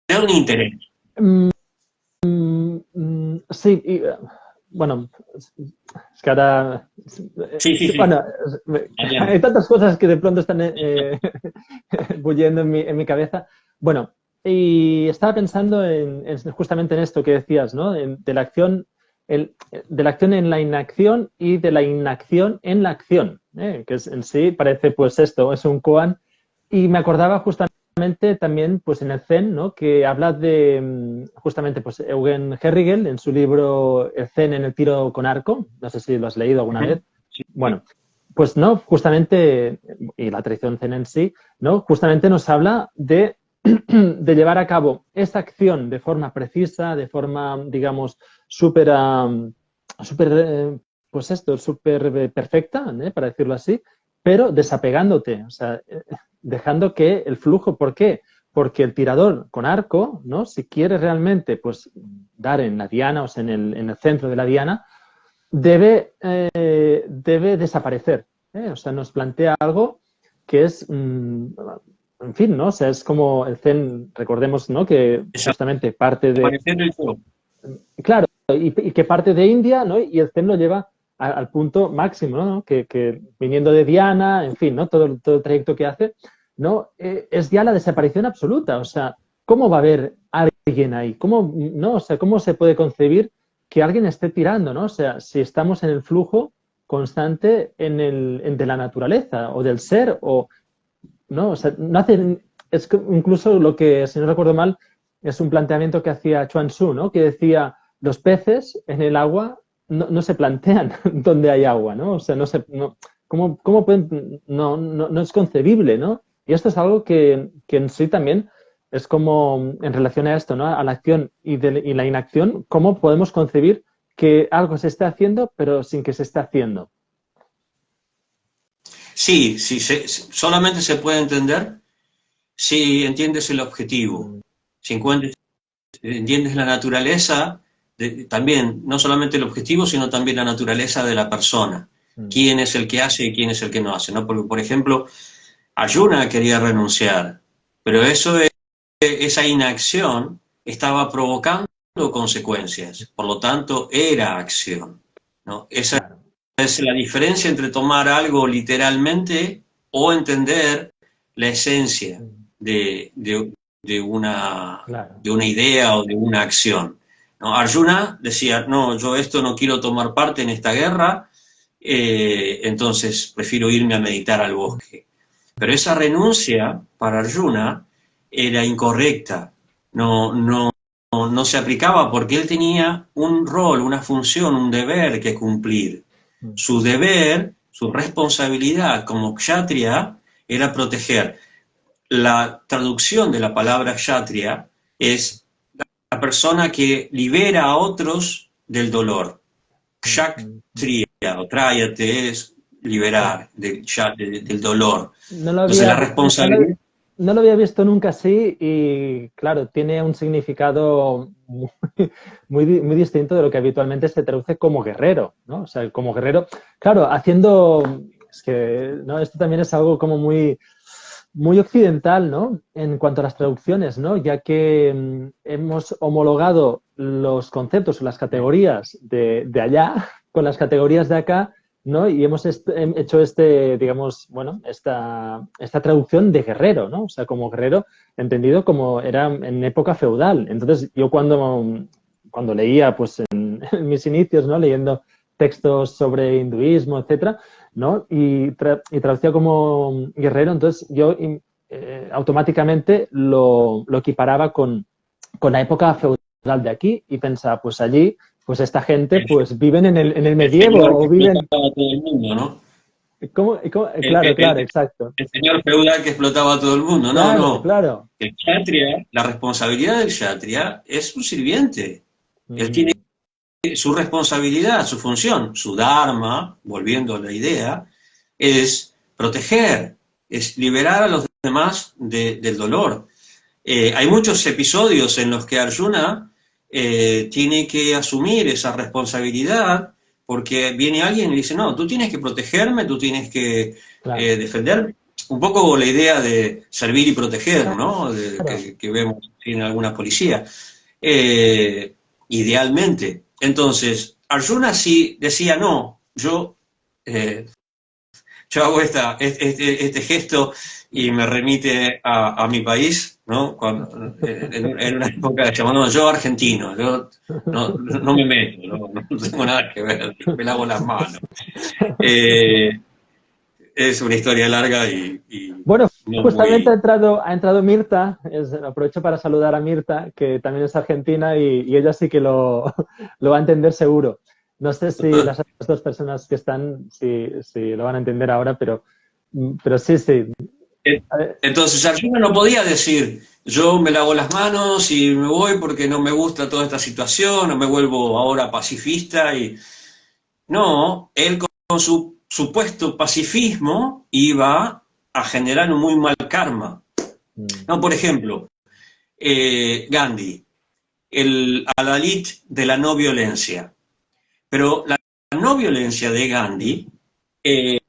Es un interés. Sí, y, bueno, es que ahora... Sí. Bueno, hay tantas cosas que de pronto están bulliendo en mi cabeza. Bueno, y estaba pensando justamente en esto que decías, ¿no? De la acción en la inacción y de la inacción en la acción, que en sí parece pues esto, es un koan. Y me acordaba justamente también pues en el Zen, ¿no? Que habla de justamente pues Eugen Herrigel en su libro El Zen en el tiro con arco, no sé si lo has leído alguna vez. Bueno, pues no, justamente, y la tradición Zen en sí, ¿no? Justamente nos habla de llevar a cabo esta acción de forma precisa, de forma, digamos, súper perfecta, para decirlo así, pero desapegándote, o sea, dejando que el flujo, ¿por qué? Porque el tirador con arco, ¿no? Si quiere realmente, pues, dar en la diana, o sea, en el centro de la diana, debe desaparecer, O sea, nos plantea algo que es, en fin, ¿no? O sea, es como el Zen, recordemos, ¿no? Que justamente parte de... Claro, y que parte de India, ¿no? Y el Zen lo lleva al punto máximo, ¿no? Que viniendo de Diana, en fin, ¿no? Todo el trayecto que hace, ¿no? Es ya la desaparición absoluta. O sea, ¿cómo va a haber alguien ahí? ¿Cómo, no? O sea, ¿cómo se puede concebir que alguien esté tirando, ¿no? O sea, si estamos en el flujo constante de la naturaleza o del ser, ¿no? O sea, no hacen, es incluso lo que, si no recuerdo mal, es un planteamiento que hacía Chuang Tzu, ¿no? Que decía, los peces en el agua no se plantean dónde hay agua, ¿no? O sea, ¿cómo pueden? No es concebible, ¿no? Y esto es algo que en sí también es como, en relación a esto, ¿no? A la acción y la inacción, ¿cómo podemos concebir que algo se está haciendo, pero sin que se esté haciendo? Sí, solamente se puede entender si entiendes el objetivo, si entiendes la naturaleza, también, no solamente el objetivo, sino también la naturaleza de la persona. Quién es el que hace y quién es el que no hace, ¿no? Porque, por ejemplo, Arjuna quería renunciar, pero esa inacción estaba provocando consecuencias, por lo tanto, era acción, ¿no? Esa es la diferencia entre tomar algo literalmente o entender la esencia de una idea o de una acción, ¿no? Arjuna decía, no, yo esto no quiero tomar parte en esta guerra, entonces prefiero irme a meditar al bosque. Pero esa renuncia para Arjuna era incorrecta, no se aplicaba porque él tenía un rol, una función, un deber que cumplir. Su deber, su responsabilidad como kshatriya era proteger. La traducción de la palabra kshatriya es la persona que libera a otros del dolor. Kshatriya o tráyate es liberar del dolor. Entonces la responsabilidad... No lo había visto nunca así y, claro, tiene un significado muy distinto de lo que habitualmente se traduce como guerrero, ¿no? O sea, como guerrero, claro, haciendo... Es que, ¿no? Esto también es algo como muy muy occidental, ¿no? En cuanto a las traducciones, ¿no? Ya que hemos homologado los conceptos o las categorías de allá con las categorías de acá, ¿no? Y hemos hecho digamos, bueno, esta traducción de guerrero, ¿no? O sea, como guerrero entendido como era en época feudal. Entonces, yo cuando leía, pues en mis inicios, ¿no? Leyendo textos sobre hinduismo, etcétera, ¿no? Y traducía como guerrero, entonces yo automáticamente lo equiparaba con la época feudal de aquí y pensaba, pues allí, pues esta gente pues viven en el El medievo señor que o viven... explotaba a todo el mundo, ¿no? El, Claro, el- claro, el- exacto. el señor feudal que explotaba a todo el mundo. No, Claro, no. claro. El kshatriya, la responsabilidad del kshatriya es un sirviente. Él tiene Mm, su responsabilidad, su función, su dharma, volviendo a la idea, es proteger, es liberar a los demás del dolor. Hay muchos episodios en los que Arjuna tiene que asumir esa responsabilidad porque viene alguien y le dice, no, tú tienes que protegerme, tú tienes que claro, defenderme. Un poco la idea de servir y proteger, ¿no? claro. Que vemos en alguna policía. Eh, Idealmente. Entonces, Arjuna sí decía, no, eh, yo hago este gesto y me remite a mi país, ¿no? En una época llamando yo argentino, yo no me meto, no tengo nada que ver, me lavo las manos. Eh, es una historia larga y Bueno, no justamente muy... ha entrado Mirta, aprovecho para saludar a Mirta, que también es argentina y ella sí que lo va a entender seguro. No sé si las otras dos personas que están, si lo van a entender ahora, pero sí, sí. A ver, Entonces Arjuna no podía decir, yo me lavo las manos y me voy porque no me gusta toda esta situación, o me vuelvo ahora pacifista y no, él con su supuesto pacifismo iba a generar un muy mal karma. mm, No, por ejemplo, Gandhi, el adalid de la no violencia. Pero la no violencia de Gandhi eh,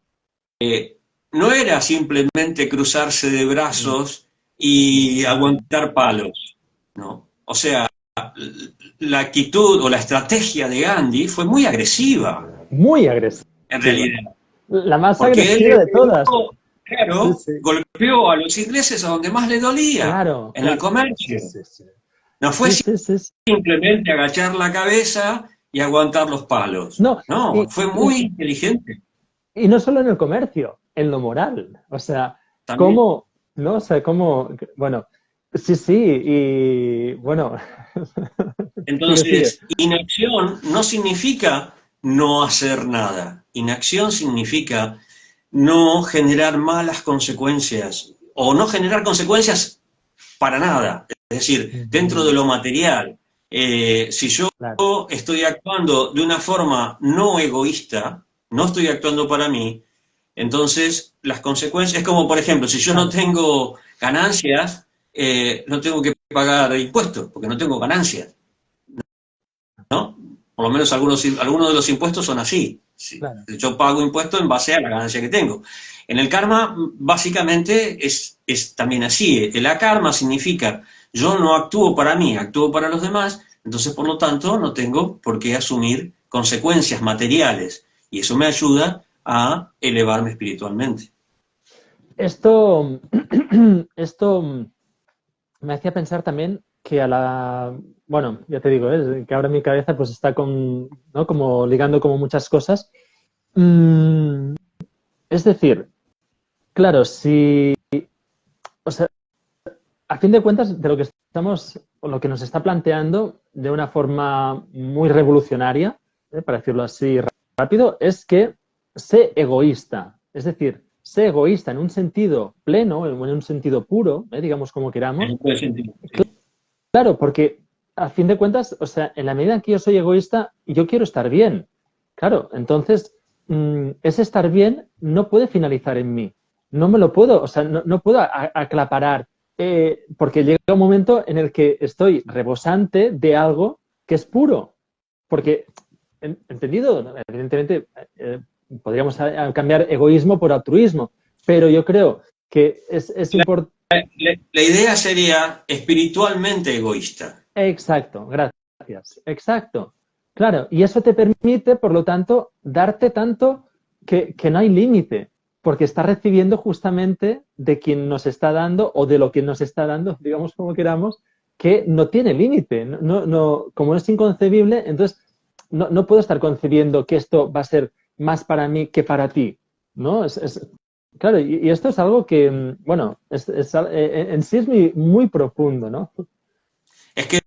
no era simplemente cruzarse de mm, brazos y aguantar palos, ¿no? O sea, la actitud o la estrategia de Gandhi fue muy agresiva, muy agresiva. en realidad, La más porque él agresiva de todas. Sí, claro, sí. golpeó a los ingleses a donde más le dolía, Claro, en el claro. Sí, comercio. sí, sí. No fue Sí, sí, sí, sí. simplemente agachar la cabeza y aguantar los palos. No, No, y, fue y, muy inteligente y no solo en el comercio, en lo moral. O sea, también. cómo, ¿no? O sea, cómo, bueno, sí, sí, y bueno, sigue, sigue. Entonces, inacción no significa no hacer nada. Inacción significa no generar malas consecuencias o no generar consecuencias para nada. Es decir, dentro de Ujú, lo material, si yo claro, estoy actuando de una forma no egoísta, no estoy actuando para mí, entonces las consecuencias, es como por ejemplo, si yo no claro. tengo ganancias, no tengo que pagar impuestos porque no tengo ganancias. ¿No? Por lo menos algunos de los impuestos son así. Sí, Claro. yo pago impuestos en base a la ganancia que tengo. En el karma, básicamente, es también así. El akarma significa yo no actúo para mí, actúo para los demás, entonces por lo tanto no tengo por qué asumir consecuencias materiales. Y eso me ayuda a elevarme espiritualmente. Esto, esto me hacía pensar también que bueno, ya te digo, que ahora mi cabeza pues está ¿no? Como ligando como muchas cosas. Mm, es decir, claro, si, o sea, a fin de cuentas, de lo que estamos, o lo que nos está planteando de una forma muy revolucionaria, para decirlo así rápido, es que sé egoísta. Es decir, sé egoísta en un sentido pleno, en un sentido puro, digamos como queramos. En todo sentido, sí. Claro, porque a fin de cuentas, o sea, en la medida en que yo soy egoísta, yo quiero estar bien. Claro, entonces, ese estar bien no puede finalizar en mí. No me lo puedo, o sea, no puedo aclaparar, porque llega un momento en el que estoy rebosante de algo que es puro. Porque, entendido, ¿no? Evidentemente, podríamos cambiar egoísmo por altruismo, pero yo creo que es importante. La idea sería espiritualmente egoísta. Exacto, gracias. Exacto. Claro, y eso te permite, por lo tanto, darte tanto que no hay límite, porque estás recibiendo justamente de quien nos está dando o de lo que nos está dando, digamos como queramos, que no tiene límite. Como es inconcebible, entonces no puedo estar concebiendo que esto va a ser más para mí que para ti, ¿no? Claro, y esto es algo que, bueno, en sí es muy profundo, ¿no? Es que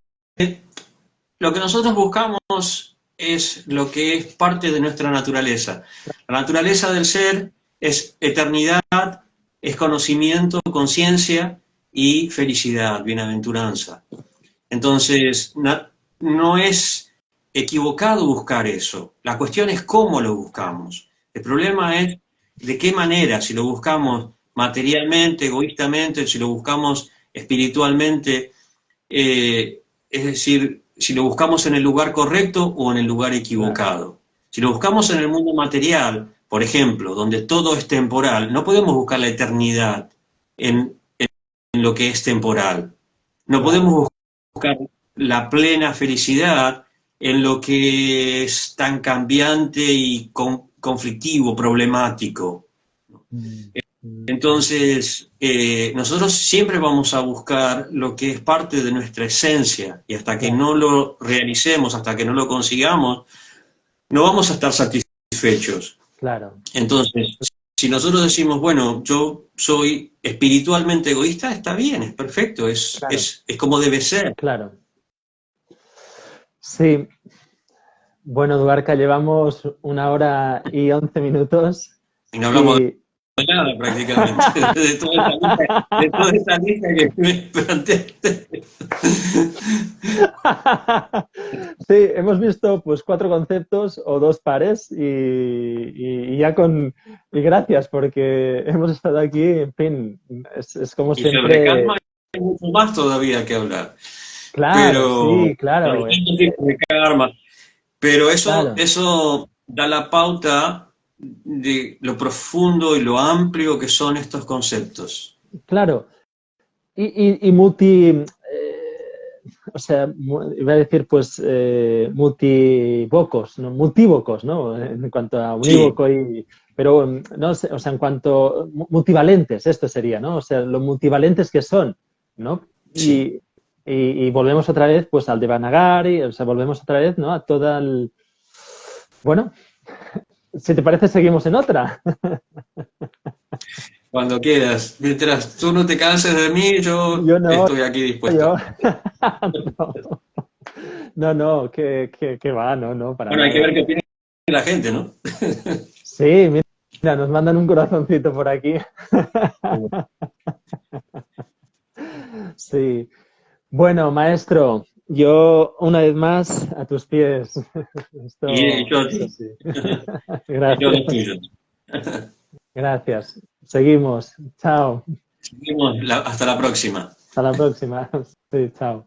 lo que nosotros buscamos es lo que es parte de nuestra naturaleza. La naturaleza del ser es eternidad, es conocimiento, conciencia y felicidad, bienaventuranza. Entonces, no es equivocado buscar eso. La cuestión es cómo lo buscamos. El problema es de qué manera, si lo buscamos materialmente, egoístamente, si lo buscamos espiritualmente, es decir, si lo buscamos en el lugar correcto o en el lugar Claro, equivocado. Si lo buscamos en el mundo material, por ejemplo, donde todo es temporal, no podemos buscar la eternidad en lo que es temporal. No claro. podemos buscar la plena felicidad en lo que es tan cambiante y conflictivo, problemático. Mm, mm, Entonces, nosotros siempre vamos a buscar lo que es parte de nuestra esencia y hasta que claro, no lo realicemos, hasta que no lo consigamos, no vamos a estar satisfechos. claro, Entonces, si nosotros decimos, bueno, yo soy espiritualmente egoísta, está bien, es perfecto, claro, es como debe ser. claro. Sí, bueno, Duarca, llevamos 1 hora y 11 minutos Y no hablamos y de nada prácticamente, de toda esta lista que me planteaste. sí, hemos visto pues 4 conceptos o 2 pares y ya y gracias porque hemos estado aquí, en fin, es como Y sobre siempre, karma hay mucho más todavía que hablar. claro, Pero sí, claro, los distintos tipos de karma. Pero claro, eso da la pauta de lo profundo y lo amplio que son estos conceptos. claro. Y o sea, iba a decir pues multivocos, ¿no? Multívocos, ¿no? En cuanto a Sí, unívoco pero no sé, o sea, en cuanto multivalentes, esto sería, ¿no? O sea, lo multivalentes que son, ¿no? sí. Y volvemos otra vez pues al Devanagari, o sea, volvemos otra vez, ¿no? A toda el... Bueno, si te parece seguimos en otra. Cuando quieras. Mientras tú no te canses de mí, yo Yo no, estoy aquí dispuesto. yo. No, no, que va, no, para Bueno, hay que ver nada. qué opina la gente, ¿no? Sí, mira, nos mandan un corazoncito por aquí. Sí. Bueno, maestro, yo una vez más a tus pies. Y yo a Esto ti. sí. Y yo a los Gracias, tuyos. gracias. Seguimos. Chao. Seguimos hasta la próxima. Hasta la próxima. Sí, chao.